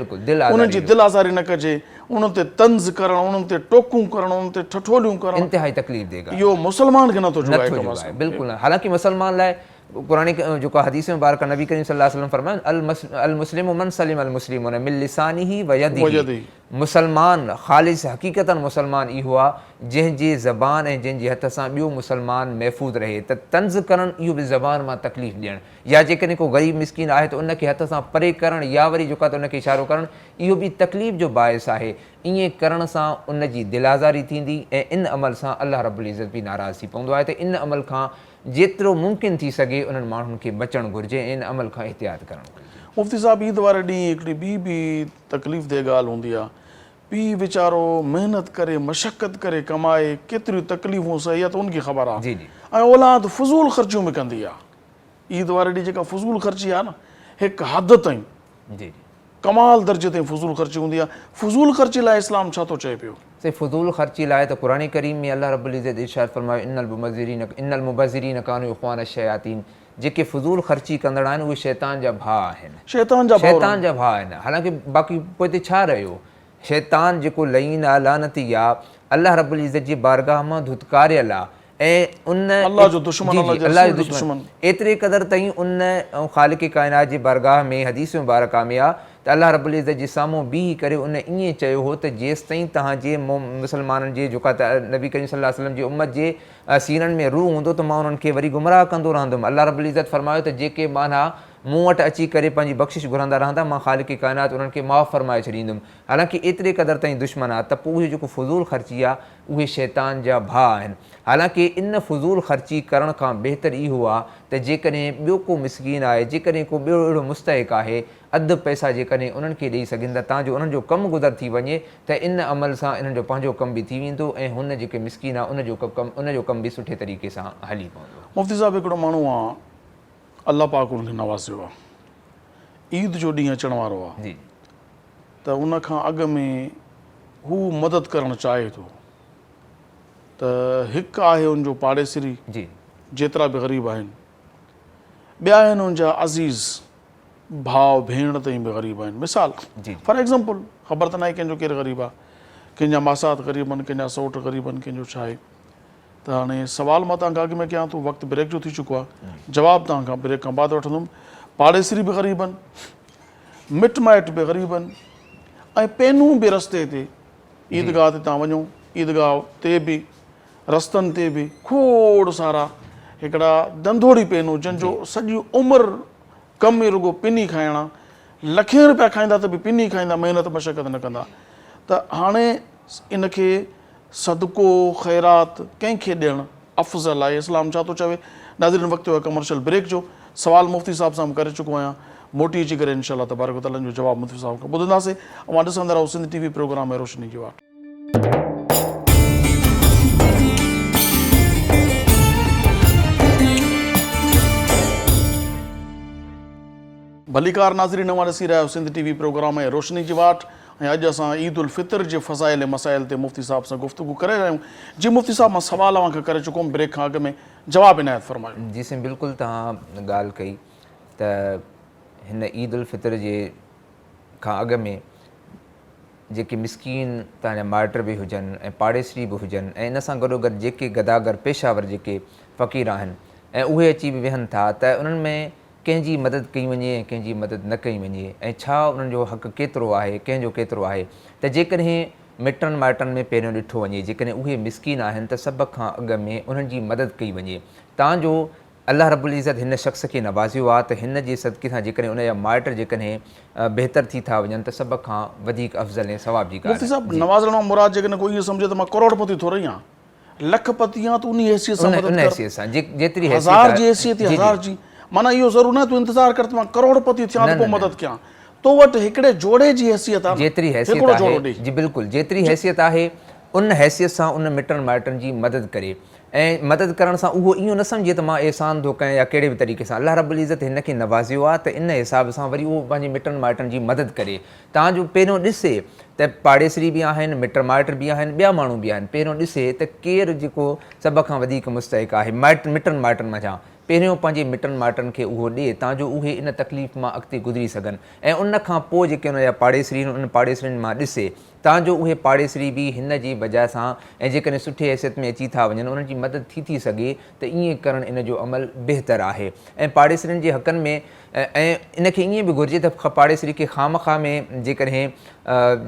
उन्हनि जी दिलि आज़ारी न कजे, उन्हनि ते तंज़ करणु, उन्हनि ते टोकूं करणु, उन्हनि ते ठठोलियूं करणु इंतिहाई तकलीफ़ देगा। इहो मुसलमान खे नथो जुगाए। बिल्कुलु न। हालांकि मुसलमान लाइ क़ुरान जेको हदीस मुबारक नबी करीम सल्लल्लाहु अलैहि वसल्लम फरमायो अल मुस्लिमु मन सलिम अल मुस्लिमून मिन लिसानिही व यदिही। मुसलमान ख़ालिस हक़ीक़तन मुसलमान इहो आहे जंहिंजे ज़बान ऐं जंहिंजे हथ सां ॿियो मुसलमान महफ़ूज़ रहे। त तंज़ करणु इहो बि ज़बान मां तकलीफ़ ॾियणु, या जेकॾहिं को ग़रीब मिसकीन आहे त उनखे हथ सां परे करणु, या वरी जेको आहे त उनखे इशारो करणु, इहो बि तकलीफ़ जो बाइस आहे। ईअं करण सां उनजी दिलि आज़ारी थींदी ऐं इन अमल सां अल्लाह रब्बुल इज़्ज़त बि नाराज़ थी पवंदो आहे। त इन अमल खां जेतिरो मुमकिन थी सघे उन्हनि माण्हुनि खे बचणु घुरिजे ऐं इन अमल खां एहतियात करणु घुरिजे। मुफ़्ती साहब, ईद वारे ॾींहुं हिकिड़ी ॿी बि तकलीफ़ दे ॻाल्हि हूंदी आहे। पीउ वीचारो महिनत करे, मशक़त करे कमाए, केतिरियूं तकलीफ़ूं सही आहे त उनखे ख़बर आहे। जी जी। ऐं औलाद फज़ूल ख़र्चियूं में कंदी आहे। ईद वारे ॾींहुं जेका फज़ूल ख़र्ची आहे न, हिकु हद ताईं जी कमाल दर्जे ताईं फ़ुज़ूल ख़र्ची हूंदी आहे। फ़ुज़ूल ख़र्ची लाइ इस्लाम छा थो चए पियो? से फ़ुज़ूल ख़र्ची लाइ त क़ुरान करीम में अल्लाह रब्बुल इज़्ज़त इरशाद फ़रमायो इन्नल मुबज़्ज़िरीन कानू इख़्वान शयातीन, जेके फ़ुज़ूल ख़र्ची कंदड़ आहिनि उहे शैतान जा भाउ आहिनि, शैतान जा शैतान जा भाउ आहिनि। हालांकि बाक़ी पोइ हिते छा रहियो, शैतान जेको लईन आहे, लानती आहे, अल्लाह रब्बुल इज़्ज़त जी बारगाह मां धुतकारियल आहे ऐं उन अल्लाह जो दुश्मन, जी, अल्लाह जी, जे अल्लाह जो रसूल जो दुश्मन एतिरे क़दर ताईं उन ख़ालिक़ काइनात जी बारगाह में हदीस मुबारका में आहे त अल्लाह रब्बुल इज़्ज़त जे साम्हूं बीही करे उन ईअं चयो हो त जेसि ताईं तव्हांजे मुसलमाननि जे जेका त नबी करीम सल्लल्लाहु अलैहि वसल्लम जी उम्मत जे सीननि में रूह हूंदो त मां उन्हनि खे वरी गुमराह कंदो रहंदुमि। अल्लाह रब्बुल इज़्ज़त फरमायो त जेके माना मूं वटि अची करे पंहिंजी बख़्शिश घुरंदा रहंदा, मां ख़ालिक़ काइनात उन्हनि खे माफ़ फरमाए छॾींदुमि। हालांकि एतिरे क़दर ताईं दुश्मन आहे त पोइ उहे जेको फ़ुज़ूल ख़र्ची आहे उहे शैतान जा भाउ आहिनि। हालांकि इन फ़ुज़ूल ख़र्ची करण खां बहितर इहो आहे त जेकॾहिं ॿियो को मिसकीन आहे, जेकॾहिं को ॿियो अहिड़ो मुस्तहिक़ आहे, अधु पैसा जेकॾहिं उन्हनि खे ॾेई सघनि था तव्हांजो उन्हनि जो कमु गुज़र थी वञे त इन अमल सां इन्हनि जो पंहिंजो कमु बि थी वेंदो ऐं हुन जेके मिसकीन आहे उनजो कमु बि सुठे तरीक़े सां हली पवंदो। मुफ़्ती साहिबु हिकिड़ो माण्हू आहे, अल्लाह पाक उनखे नवाज़ियो आहे, ईद जो ॾींहुं अचण वारो आहे जी त उन खां अॻु में हू मदद करणु चाहे थो त हिकु आहे उनजो पाड़ेसिरी, जी जेतिरा बि ग़रीब आहिनि, ॿिया आहिनि उनजा अज़ीज़ भाउ भेण ताईं बि ग़रीब आहिनि। मिसाल जी फॉर एग्ज़ाम्पल, ख़बर त न आहे कंहिंजो केरु ग़रीब आहे, कंहिंजा मासात ग़रीब आहिनि, कंहिंजा सौट ग़रीब आहिनि, कंहिंजो छा आहे। त हाणे सुवाल मां तव्हांखां अॻु में कयां थो, वक़्तु ब्रेक जो थी चुको आहे, जवाबु तव्हांखां ब्रेक खां बाद वठंदुमि। पाड़ेसिरी बि ग़रीब आहिनि, मिट माइट बि ग़रीब आहिनि, ऐं पेनूं बि रस्ते ते, ईदगाह ते तव्हां वञो, ईदगाह ते बि रस्तनि ते बि खोड़ सारा हिकिड़ा धंधोड़ी पेनूं जंहिंजो सॼी उमिरि कमु ई रुगो पिनी खाइणा, लखे रुपया खाईंदा त बि पिनी खाईंदा, महिनत मशक़त न कंदा। त हाणे इनखे सदको ख़ैरात कंहिंखे ॾियणु अफ़ज़ल आहे, इस्लाम छा थो चवे। नाज़रीन, वक़्तु आहे कमर्शियल ब्रेक जो। सवाल मुफ़्ती साहिब सां करे चुको आहियां, मोटी अची करे इंशाअल्लाह तबारक व तआला जो जवाबु मुफ़्ती साहिब खां ॿुधंदासीं। ऐं ॾिसंदा रहो सिंध TV प्रोग्राम में रोशनी की वाट। भलीकार नाज़रीन, नवां ॾिसी रहिया आहियो सिंध TV प्रोग्राम में रोशनी जी वाट। ऐं अॼु असां ईद उल फितर जे फ़ज़ाइल मसाइल ते मुफ़्ती साहिब सां गुफ़्तगू करे रहिया आहियूं। जी मुफ़्ती साहिब, मां सवाल तव्हांखे करे चुको हुउमि, ब्रेक खां अॻु में जवाबु इनायत फ़रमायो। जी साईं, बिल्कुलु तव्हां ॻाल्हि कई त हिन ईद उल फितर जे खां अॻु में जेके मिसकीन तव्हांजा माइट बि हुजनि ऐं पाड़ेसिरी बि हुजनि ऐं इन सां गॾोगॾु जेके गदागर पेशावर जेके फ़क़ीर आहिनि ऐं उहे अची बि वेहनि था त उन्हनि में कंहिंजी मदद कई वञे ऐं कंहिंजी मदद न कई वञे ऐं छा उन्हनि जो हक़ु केतिरो आहे, कंहिंजो केतिरो आहे। त जेकॾहिं मिटनि माइटनि में पहिरियों ॾिठो वञे, जेकॾहिं उहे मिसकीन आहिनि त सभ खां अॻु में उन्हनि जी मदद कई वञे। तव्हांजो अल्लाह रब्बुल इज़्ज़त हिन शख़्स खे नवाज़ियो आहे त हिन जे सदक़े सां जेकॾहिं उनजा माइट जेकॾहिं बहितर थी था वञनि त सभ खां वधीक अफ़ज़ल ऐं सवाब जी ॻाल्हि मुफ़्ती साहिब, नवाज़ण मां मुराद जेकॾहिं कोई इहो सम्झे त मां करोड़पति थो रही आहियां, लखपति आहियां, त उन हैसियत सां उन हैसियत सां जेतिरी हज़ार जी हैसियत हज़ार जी, माना इहो ज़रूर न तूं इंतज़ारु कर त मां करोड़पति थियां त पोइ मदद कयां। तो वटि हिकिड़े जोड़े जी हैसियत आहे, जेतिरी हैसियत आहे, जी बिल्कुलु जेतिरी हैसियत आहे उन हैसियत सां उन मिटनि माइटनि जी मदद करे। ऐं मदद करण सां उहो इहो न सम्झे त मां एहसान थो कयां या कहिड़े बि तरीक़े सां। अल्लाह रब्बुल इज़्ज़त हिन खे नवाज़ियो आहे त इन हिसाब सां वरी उहो पंहिंजे मिटनि माइटनि जी मदद करे। तव्हांजो पहिरियों ॾिसे त पाड़ेसिरी बि आहिनि, मिट माइट बि आहिनि, ॿिया माण्हू बि आहिनि, पहिरियों ॾिसे त केरु जेको सभ खां वधीक मुस्तहिक़ आहे मिटनि माइटनि मां, पहिरियों पंहिंजे मिटनि माइटनि खे उहो ॾिए तांजो उहे इन तकलीफ़ मां अॻिते गुज़री सघनि। ऐं उन खां पोइ जेके उनजा पाड़ेसिरी आहिनि उन पाड़ेसिरियुनि मां ॾिसे तांजो उहे पाड़ेसिरी बि हिन जी वजह सां ऐं जेकॾहिं सुठे हैसियत में अची था वञनि, उन्हनि जी मदद थी सघे त ईअं करणु इन जो अमल बहितरु आहे। ऐं पाड़ेसिरियुनि जे हक़नि में ऐं इनखे ईअं बि घुरिजे त पाड़ेसिरी खे ख़ामख़ा में जेकॾहिं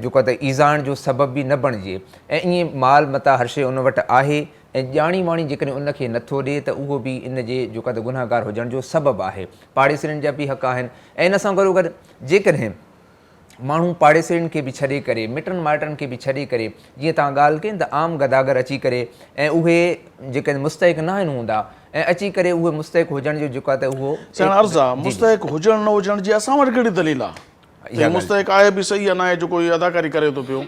जेको आहे त ईज़ाइण जो सबबु बि न बणिजे। ऐं ईअं माल मता हर शइ उन वटि आहे ऐं ॼाणी वाणी जेकॾहिं उनखे नथो ॾिए त उहो बि इन जे जेको आहे त गुनाहगार हुजण जो सबबु आहे। पाड़ेसिरियुनि जा बि हक़ आहिनि। ऐं इन सां गॾोगॾु जेकॾहिं माण्हू पाड़ेसिरियुनि खे बि छॾे करे, मिटनि माइटनि खे बि छॾे करे, जीअं तव्हां ॻाल्हि कई त आम गदागर अची करे ऐं उहे जेके मुस्तहिक़ न आहिनि हूंदा ऐं अची करे उहे मुस्तहिक़ हुजण जो जेको आहे त उहो अर्ज़ु आहे। मुस्तहिक़ हुजण न हुजण जी असां वटि कहिड़ी दलील आहे? मुस्तहिक़ आहे बि सही आहे, न आहे जेको इहो अदाकारी करे थो पियो,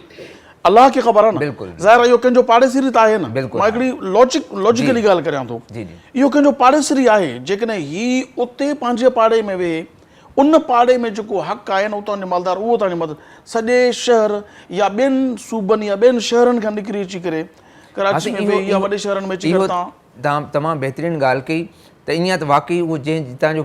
अलाह खे ख़बर आहे न। बिल्कुलु ज़ाहिर इहो कंहिंजो पाड़ेसिरी त आहे न। बिल्कुलु मां हिकिड़ी लॉजिकली ॻाल्हि करियां थो, इहो कंहिंजो पाड़ेसिरी आहे। जेकॾहिं ही उते पंहिंजे पाड़े में वेहे, उन पाड़े में जेको हक़ आहे न उतां जो मालदार उहो तव्हांजी मदद, सॼे शहर या ॿियनि सूबनि या ॿियनि शहरनि खां निकिरी अची करे कराची में वेही या वॾे शहरनि में अची करे तव्हां तमामु बहितरीनु ॻाल्हि कई त ईअं त वाक़ई उहो जंहिं जितां जो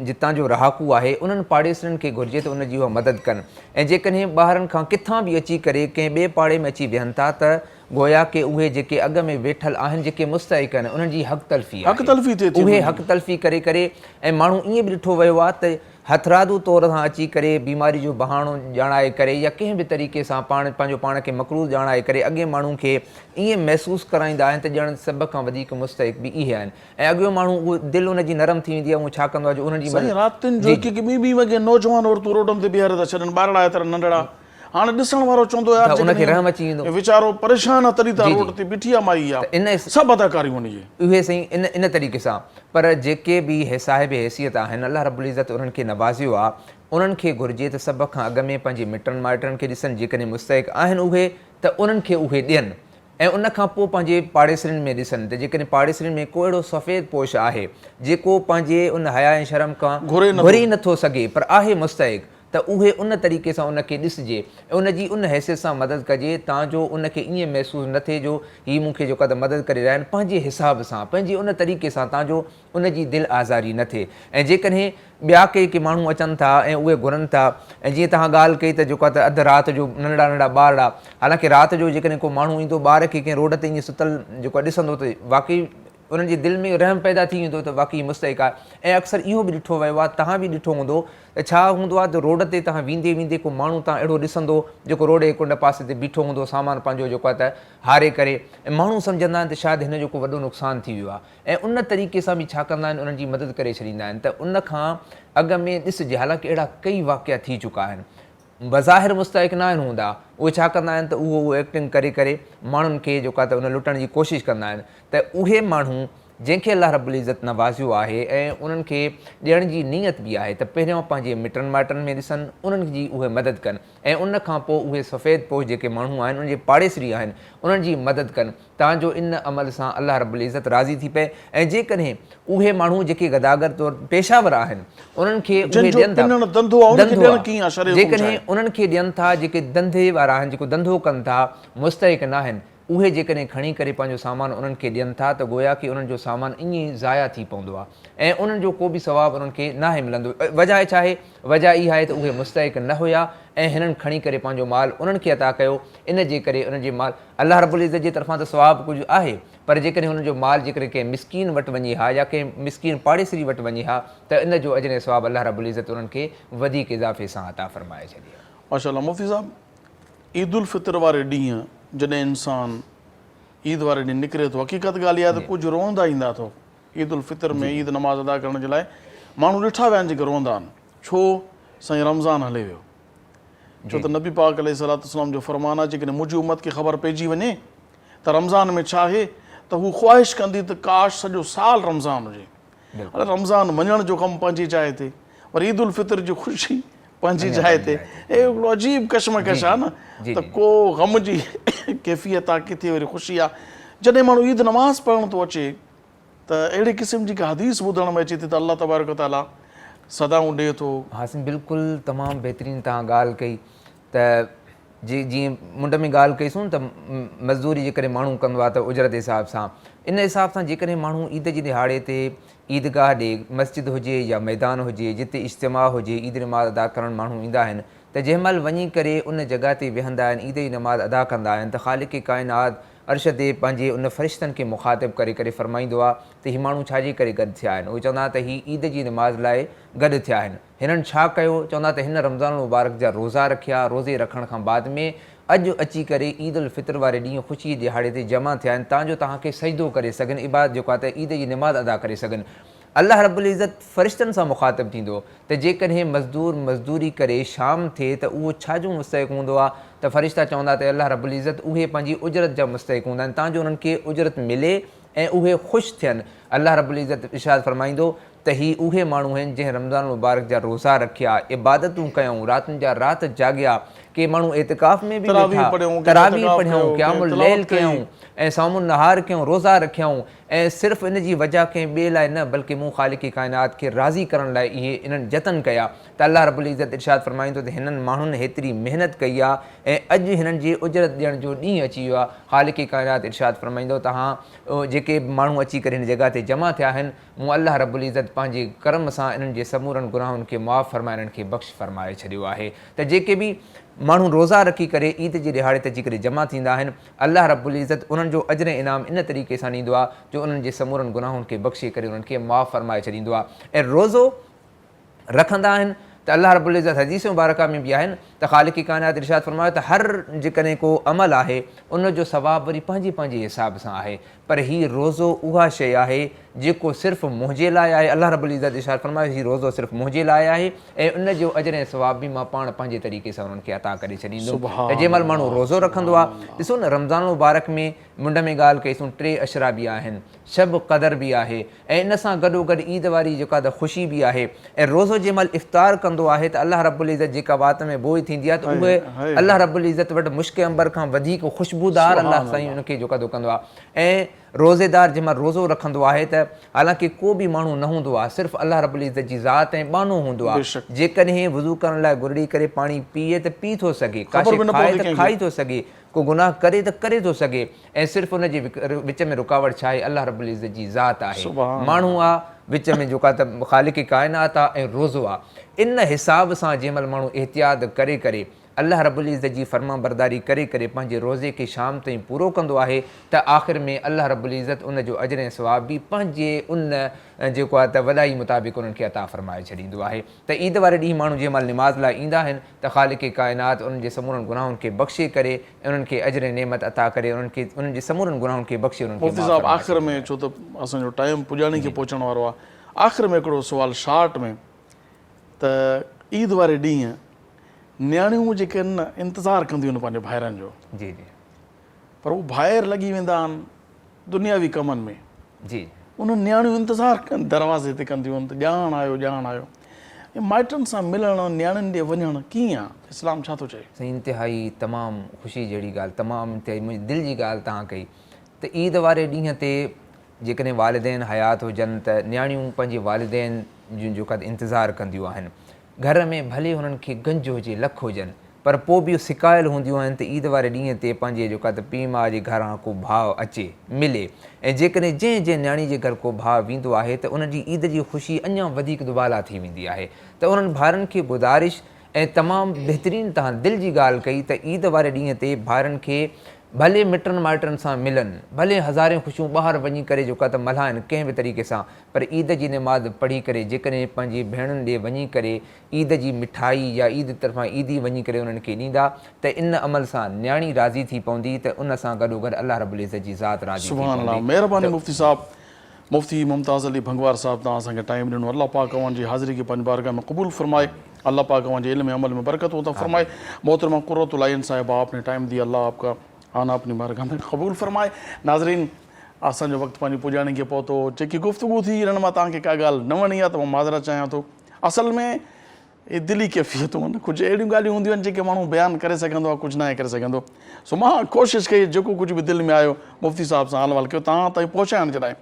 जितां जो रहाकू आहे उन्हनि पाड़ेसरनि खे घुरिजे त उनजी उहा मदद कनि। ऐं जेकॾहिं ॿाहिरनि खां किथां बि अची करे कंहिं ॿिए पाड़े में अची विहनि था त गोया के उहे जेके अॻ में वेठल आहिनि जेके मुस्तहिक आहिनि उन्हनि जी हक़ तलफ़ी थिए थी। उहे हक़ तलफ़ी करे करे ऐं माण्हू ईअं बि ॾिठो वियो आहे त हथरादू तौर सां अची करे बीमारी जो बहानो ॼाणाए करे या कंहिं बि तरीक़े सां पंहिंजो पाण खे मक़रूज़ ॼाणाए करे अॻे माण्हुनि खे ईअं महसूसु कराईंदा आहिनि त ॼण सभ खां वधीक मुस्तहिक बि इहे आहिनि। ऐं अॻियो माण्हू उहो दिलि उनजी नरम थी वेंदी आहे, उहो छा कंदो आहे जो उन्हनि जी रातिनि जो ॿी वॻे नौजवान औरतूं रोडनि ते बीहारे था छॾनि, ॿारड़ा एतिरा नंढड़ा, हाणे ॾिसण वारो चवंदो यार उनखे रहम अची वेंदो, वीचारो परेशान आहे तॾहिं त रोड ते बीठी आहे माई आहे। इन सभु अदाकारियूं उनजी उहे सही इन तरीक़े सां। पर जेके बि साहिब हैसियत आहिनि अल्लाह रब्बुल इज़्ज़त उन्हनि खे नवाज़ियो आहे, उन्हनि खे घुरिजे त सभ खां अॻ में पंहिंजे मिटनि माइटनि खे ॾिसनि, जेकॾहिं मुस्तहिक आहिनि उहे त उन्हनि खे उहे ॾियनि। ऐं उन खां पोइ पंहिंजे पाड़ेसरनि में ॾिसनि त जेकॾहिं पाड़ेसरनि में को अहिड़ो सफ़ेद पोश आहे जेको पंहिंजे उन हया ऐं शर्म खां घुरी नथो सघे पर आहे मुस्तहिक, त उहे उन तरीक़े सां उनखे ॾिसिजे ऐं उनजी उन हैसियत सां मदद कजे तांजो उनखे ईअं महसूसु न थिए जो हीअ मूंखे जेका त मदद करे रहिया आहिनि, पंहिंजे हिसाब सां पंहिंजे उन तरीक़े सां तांजो उनजी दिलि आज़ारी न थिए। ऐं जेकॾहिं ॿिया के माण्हू अचनि था ऐं उहे घुरनि था, ऐं जीअं तव्हां ॻाल्हि कई त जेको आहे त अधु राति जो नंढड़ा नंढड़ा ॿार आहे, हालांकि राति जो जेकॾहिं को माण्हू ईंदो ॿार खे कंहिं रोड ते ईअं सुतल जेको आहे ॾिसंदो त वाक़ई उन्हनि जी दिलि में रहम पैदा थी वेंदो त वाक़ई मुस्तहिक आहे। ऐं अक्सर इहो बि ॾिठो वियो आहे, तव्हां बि ॾिठो हूंदो त छा हूंदो आहे त रोड ते तव्हां वेंदे वेंदे को माण्हू तव्हां अहिड़ो ॾिसंदो जेको रोड जे कुंड पासे ते बीठो हूंदो, सामान पंहिंजो जेको आहे त हारे करे, ऐं माण्हू सम्झंदा आहिनि त शायदि हिन जो को वॾो नुक़सानु थी वियो आहे। ऐं उन तरीक़े सां बि छा कंदा आहिनि, उन्हनि जी मदद करे छॾींदा आहिनि। त उन खां अॻ में ॾिसिजे, हालांकि अहिड़ा कई वाक़िया थी चुका आहिनि, बज़ाहिर मुस्तहिक न आहिनि हूंदा, उहे छा कंदा आहिनि त उहो एक्टिंग करे करे माण्हुनि खे जेको आहे त उन लुटण जी कोशिशि कंदा आहिनि। त उहे माण्हू जंहिंखे अल्लाह रब्बुल इज़्ज़त नवाज़ियो आहे ऐं उन्हनि खे ॾियण जी नियत बि आहे त पहिरियों पंहिंजे मिटनि माइटनि में ॾिसनि, उन्हनि जी उहे मदद कनि, ऐं उन खां पोइ उहे सफ़ेद पोश जेके माण्हू आहिनि उनजे पाड़ेसरी आहिनि उन्हनि जी मदद कनि, तांजो इन अमल सां अल्लाह रब्बुल इज़्ज़त राज़ी थी पए। ऐं जेकॾहिं उहे माण्हू जेके गदागर तौरु पेशावर आहिनि उन्हनि खे उहे ॾियनि था, जेकॾहिं उन्हनि खे ॾियनि था जेके धंधे वारा आहिनि, जेको धंधो कनि था, मुस्तहिक न आहिनि, उहे जेकॾहिं खणी करे पंहिंजो सामान उन्हनि खे ॾियनि था त गोया की उन्हनि जो सामान ईअं ई ज़ाया थी पवंदो आहे ऐं उन्हनि जो को बि सवाबु उन्हनि खे न आहे मिलंदो। वजह छा आहे? वजह इहा आहे त उहे मुस्तहिक न हुया ऐं हिननि खणी करे पंहिंजो माल उन्हनि खे अता कयो, इन जे करे उन्हनि जे माल अल्लाह रब्बुल इज़्ज़त जे तरफ़ां त सवाबु कुझु आहे, पर जेकॾहिं हुननि जो माल जेकॾहिं कंहिं मिसकीन वटि वञे हा या कंहिं मिसकीन पाड़ेसरी वटि वञे हा त इन जो अजर ऐं सवाबु अल्लाह रब्बुल इज़्ज़त उन्हनि खे वधीक इज़ाफ़े सां अता फरमाए छॾे। माशाअल्लाह। मुफ़्ती साहब, ईद उल फितर वारे ॾींहुं जॾहिं इंसानु ईद वारे ॾींहुं निकिरे थो, हक़ीक़त ॻाल्हि इहा त कुझु रोअंदा ईंदा अथव ईद उल फितर में, ईद नमाज़ अदा करण जे लाइ माण्हू ॾिठा विया आहिनि जेके रोअंदा आहिनि। छो? साईं रमज़ान हले वियो, छो त नबी पाक अलैहिस्सलाम जो फरमान आहे जेकॾहिं मुंहिंजी उमत खे ख़बर पइजी वञे त रमज़ान में छा आहे त हू ख़्वाहिश कंदी त काश सॼो साल रमज़ान हुजे। हाणे रमज़ान वञण जो कमु पंहिंजी जाइ ते, पर ईद उल फितर जी ख़ुशी पंहिंजी जाइ ते, हे हिकिड़ो अजीब कशमकश आहे न त को ग़म जी कैफ़ियत आहे, किथे वरी ख़ुशी आहे। जॾहिं माण्हू ईद नमाज़ पढ़ण थो अचे त अहिड़े क़िस्म जी का हदीस ॿुधण में अचे थी त अल्लाह तबारक ताला सदाऊं ॾिए थो। हासिन, बिल्कुलु तमामु बहितरीनु तव्हां ॻाल्हि कई त जीअं मुंड में ॻाल्हि कईसूं त मज़दूरी जेकॾहिं माण्हू कंदो आहे त उजरत हिसाब सां, इन हिसाब सां जेकॾहिं माण्हू ईद जे दिहाड़े ते ईदगाह ॾे, मस्जिद हुजे या मैदान हुजे जिते इज्तिमा हुजे, ईद नमाज़ अदा करणु माण्हू ईंदा आहिनि, त जंहिं महिल वञी करे उन जॻह ते वेहंदा आहिनि, ईद जी नमाज़ अदा कंदा आहिनि, त ख़ालिक़ काइनात अर्श ते पंहिंजे उन फ़रिश्तनि खे मुख़ातिब करे करे फ़रमाईंदो आहे त हीअ माण्हू छाजे करे गॾु थिया आहिनि। उहे चवंदा त हीअ ईद जी नमाज़ लाइ गॾु थिया आहिनि। हिननि छा कयो? चवंदा त हिन रमज़ान मुबारक जा रोज़ा रखिया, रोज़े रखण खां बाद में अॼु अची करे ईद उल फितर वारे ॾींहुं ख़ुशी जे दिहाड़े ते जमा थिया आहिनि तांजो तव्हांखे सजदो करे सघनि, इबादत जेको आहे त ईद जी नमाज़ अदा करे सघनि। अल्लाह रब्बुल इज़्ज़त फ़रिश्तनि सां मुख़ातिब थींदो त जेकॾहिं मज़दूर मज़दूरी करे शाम थिए त उहो छाजो मुस्तहिक हूंदो आहे, त फ़रिश्ता चवंदा त अल्लाह रब्बुल इज़्ज़त उहे पंहिंजी उजरत जा मुस्तहिक हूंदा आहिनि तांजो उन्हनि खे उजरत मिले ऐं उहे ख़ुशि थियनि। अल्लाह रब्बुल इज़्ज़त इरशाद फ़रमाईंदो त ही उहे माण्हू आहिनि जंहिं रमज़ान मुबारक जा रोज़ा रखिया, इबादतूं कयूं, रातिनि जा राति जाॻिया, के माण्हू एतिकाफ़ में बि तरावीह वेठा, पढ़ियूं, तरावी एतिकाफ़ पढ़ियूं, कयो, क़यामुल तिलावत लैल कई। कयूं ऐं सामुन नहार कयूं, रोज़ा रखियऊं ऐं सिर्फ़ु इन जी वजह कंहिं ॿिए लाइ न बल्कि मूं ख़ालिक़ काइनात खे राज़ी करण लाइ इहे इन्हनि जतन कया त अल्लाह रब्बुल इज़्ज़त इरशाद फरमाईंदो त हिननि माण्हुनि हेतिरी महिनत कई आहे ऐं अॼु हिननि जी उजरत ॾियण जो ॾींहुं अची वियो आहे। ख़ालिक़ काइनात इरशाद फरमाईंदो तव्हां जेके माण्हू अची करे हिन जॻह ते जमा थिया आहिनि, मूं अल्लाह रब्बुल इज़्ज़त पंहिंजे करम सां इन्हनि जे समूरनि गुनाहनि खे मुआफ़ फरमाए इन्हनि खे बख़्श फरमाए छॾियो आहे। त जेके बि माण्हू रोज़ा रखी करे ईद जे ॾिहाड़े ते अची करे जमा थींदा आहिनि, अल्लाह रब्बुल इज़्ज़त उन्हनि जो अजर इनाम इन तरीक़े सां ॾींदो आहे जो उन्हनि जे समूरनि गुनाहनि खे बख़्शे करे उन्हनि खे मुआफ़ फरमाए छॾींदो आहे। ऐं रोज़ो रखंदा आहिनि त अल्लाह रब्बुल इज़्ज़त हदीस मुबारका में बि आहिनि त ख़ालिक़ काइनात इरशाद फरमायो त हर जेकॾहिं को अमल आहे उनजो सवाबु वरी पंहिंजे पंहिंजे हिसाब सां आहे, पर हीउ रोज़ो उहा शइ आहे जेको सिर्फ़ु मुंहिंजे लाइ आहे। अल्लाह रब्बुल इज़्ज़त इरशाद फरमायो हीउ रोज़ो सिर्फ़ु मुंहिंजे लाइ आहे ऐं उन जो अजर ऐं सवाबु बि मां पाण पंहिंजे तरीक़े सां उन्हनि खे अता करे छॾींदुमि। त जंहिं महिल माण्हू रोज़ो रखंदो आहे, ॾिसो न रमज़ान मुबारक में मुंड में ॻाल्हि कईसूं 3 अशरा बि आहिनि, शब क़दर बि आहे ऐं इन सां गॾोगॾु ईद वारी जेका त ख़ुशी बि आहे। ऐं रोज़ो जंहिं महिल इफ़्तार कंदो आहे त अल्लाह रब्बुल इज़्ज़त जेका वात में बोई थींदी आहे त उहे अल्लाह रब्बुल इज़्ज़त वटि मुश्क अंबर खां वधीक ख़ुशबूदार अल्लाह साईं उनखे जेका कंदो आहे। ऐं रोज़ेदार जंहिं महिल रोज़ो रखंदो आहे त हालांकि को बि माण्हू न हूंदो आहे, सिर्फ़ु अल्लाह रब्बुल इज़्ज़त जी ज़ात ऐं बानो हूंदो आहे। जेकॾहिं वज़ू करण लाइ घुरड़ी करे पाणी पीए त पी थो सघे, का शइ खाए त खाई थो सघे, को गुनाह करे त करे थो सघे ऐं सिर्फ़ु उन जे विच में रुकावट छा आहे, अल्लाह रब्बुल इज़्ज़त जी ज़ात आहे, माण्हू आहे विच में जेका त ख़ालिक़ काइनात आहे ऐं रोज़ो आहे। इन हिसाब सां जंहिं महिल माण्हू एहतियात करे करे अल्लाह रब्बुल इज़्ज़त जी फर्मा बरदारी करे करे पंहिंजे रोज़े खे शाम ताईं पूरो कंदो आहे त आख़िर में अल्लाह रब्बुल इज़्ज़त उन जो अजर ऐं सवाब बि पंहिंजे उन जेको आहे त वॾाई मुताबिक़ उन्हनि खे अता फ़रमाए छॾींदो आहे। त ईद वारे ॾींहुं माण्हू जंहिं महिल निमाज़ लाइ ईंदा आहिनि त ख़ालिक़ काइनात उन्हनि जे समूरनि गुनाहनि खे बख़्शे करे उन्हनि खे अजर नेमत अता करे उन्हनि खे उन्हनि जे समूरनि गुनाहनि खे बख़्शे उन्हनि खे। मुफ़्ती साहिबु आख़िर में, छो त असांजो टाइम पुॼाणे खे पहुचण वारो आहे, आख़िर में हिकिड़ो सुवालु शार्ट में त ईद वारे ॾींहुं नियाणियूं जेके आहिनि न इंतज़ारु कंदियूं आहिनि पंहिंजे भाइरनि जो, जी जी, पर उहे ॿाहिरि लॻी वेंदा आहिनि दुनियावी कमनि में, जी, उन्हनि नियाणियूं इंतज़ारु कनि दरवाज़े ते कंदियूं आहिनि त ॼाण आयो ॼाण आयो। ऐं माइटनि सां मिलणु नियाणियुनि ॾे वञणु कीअं आहे, इस्लाम छा थो चए? साईं इंतिहाई तमामु ख़ुशी जहिड़ी ॻाल्हि, तमामु इंतिहाई मुंहिंजी दिलि जी ॻाल्हि तव्हां कई त ईद वारे ॾींहं ते जेकॾहिं वालिदैन हयात हुजनि त नियाणियूं पंहिंजे वालिदैन जूं जेका इंतज़ारु कंदियूं आहिनि। घर में भले हुननि खे गंज हुजे लख हुजनि पर पोइ बि सिकायल हूंदियूं आहिनि त ईद वारे ॾींहं ते पंहिंजे जेका त पीउ माउ जे घरां को भाउ अचे मिले ऐं जेकॾहिं जंहिं जंहिं नियाणी जे घर को भाउ वेंदो आहे त उनजी ईद जी ख़ुशी अञा वधीक दुबाला थी वेंदी आहे। त उन्हनि भाउरनि खे गुज़ारिश ऐं तमामु बहितरीनु तव्हां दिलि जी ॻाल्हि कई त ईद वारे ॾींहं ते भाउरनि खे भले मिटनि माइटनि सां मिलनि, भले हज़ारे ख़ुशियूं ॿाहिरि वञी करे जेका त मल्हाइनि कंहिं बि तरीक़े सां, पर ईद जी निमाज़ पढ़ी करे जेकॾहिं पंहिंजी भेणुनि ॾे वञी करे ईद जी मिठाई या ईद तरफ़ां ईदी वञी करे उन्हनि खे ॾींदा त इन अमल सां नियाणी राज़ी थी पवंदी त उन सां गॾोगॾु अल्लाह रब्बुल इज़्ज़त जी ज़ात राज़ी थी पवंदी। महिरबानी मुफ़्ती साहिबु, मुफ़्ती मुमताज़ अली भंगवार साहिबु, तव्हां असांखे टाइम ॾिनो। अल्लाह पाक अव्हांजी हाज़िरी खे पंहिंजी बारगाह में क़बूल फरमाए, अल्लाह पाक अव्हांजे इल्म अमल में बरकत अता फरमाए। मोहतरमा कुर्रतुल आइन साहिबा, आपने टाइम दिया, अल्लाह आपका आना अपनी बारगाह में क़बूल फरमाए। नाज़रीन, असांजो वक़्तु पंहिंजी पुॼाणे खे पहुतो, जेकी गुफ़्तगू थी हिननि मां तव्हांखे का ॻाल्हि न वणी आहे त मां माज़रत चाहियां थो। असल में इहे दिली कैफ़ियतूं आहिनि, कुझु अहिड़ियूं ॻाल्हियूं हूंदियूं आहिनि जेके माण्हू बयानु करे सघंदो आहे, कुझु न आहे करे सघंदो। सो मां कोशिशि कई जेको कुझु बि दिलि में आयो मुफ़्ती साहिब सां हाल वाल कयो तव्हां ताईं पहुचाइण जे लाइ।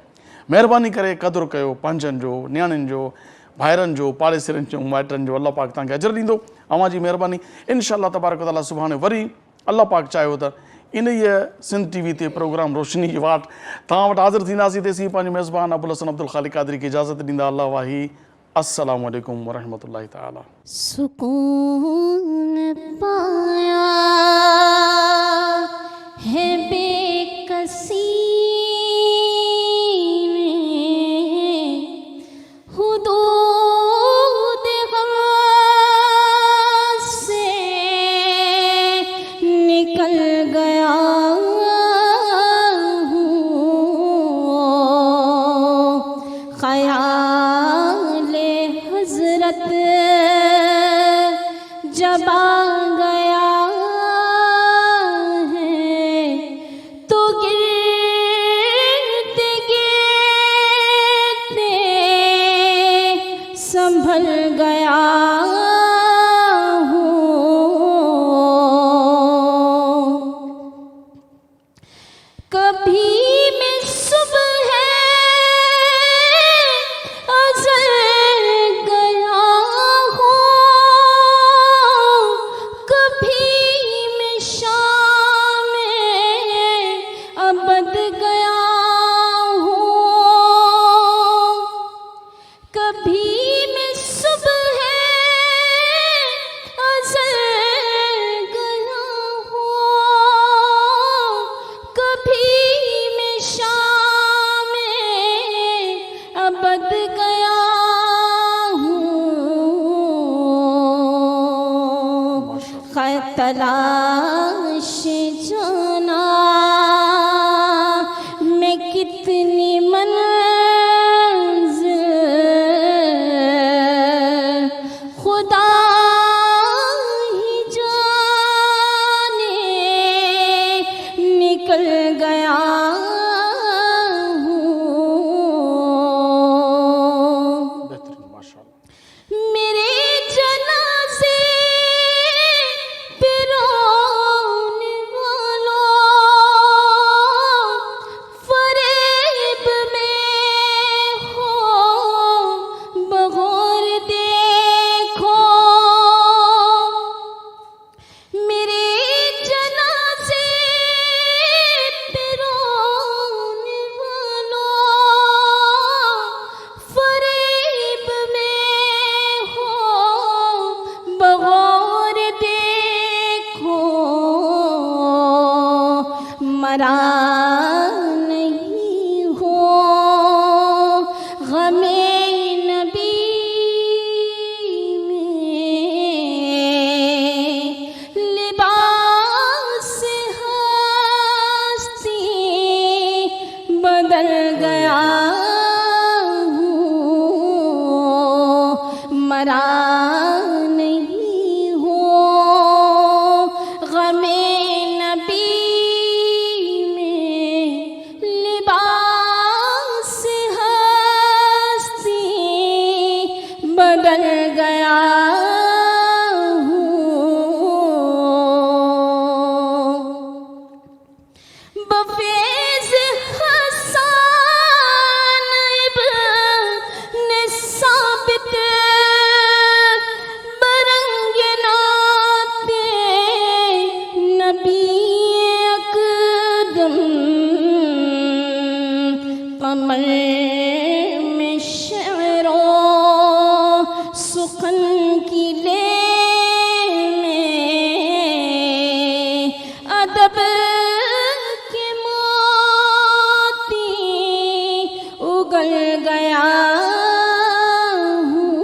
महिरबानी करे क़दुरु कयो पंहिंजनि जो, नियाणियुनि जो, भाइरनि जो, पाड़ेसिरनि जो, माइटनि जो। अल्लाह पाक तव्हांखे अजर ॾींदो। अव्हांजी महिरबानी। इंशाअल्लाह तबारक ताला सुभाणे वरी अल्लाह पाक चाहियो त इन ई सिंध टीवी ते प्रोग्राम रोशनी जी वाट तव्हां वटि हाज़िर थींदासीं। तेसीं पंहिंजे मेज़बान अबुल हसन अब्दुल ख़ालिक़ क़ादरी खे इजाज़त ॾींदा। अल्लाह वाही, अस्सलामु अलैकुम वरहमतुल्लाहि ताला। सुकून पाया है बेकसी जब आ गया है तो गिरते गिरते संभल गया हूँ। تلاش جانا میں کتنی منزل خدا ہی جانے نکل گیا ہوں بہترین ماشاء اللہ میرے جنازے پہ رونے والوں فریب میں ہو بغور دیکھو میرے جنازے پہ رونے والوں فریب میں ہو بغور دیکھو مرا نہیں ہو غم نبی میں لباس ہستی بدل گیا ہوں مرا نہیں ہو غم نبی میں لباس ہستی بدل گیا ہوں بفیض حسان ابن ثابت برنگ نعت نبی اقدم قمر میں شعر و سخن کی لے میں ادب کے موتی اگل گیا ہوں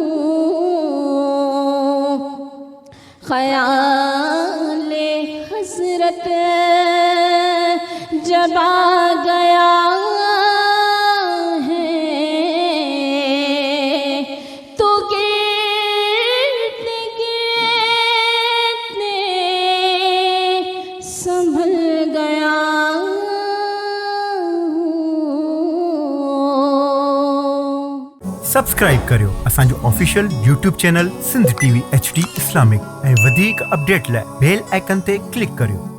خیال حضرت جب آ گیا ہے تو گرتے گرتے سنبھل گیا سبسڪرائب करियो असांजो official YouTube channel Sindh TV HD Islamic ऐं वधीक अपडेट लाइ बेल आइकन ते क्लिक करियो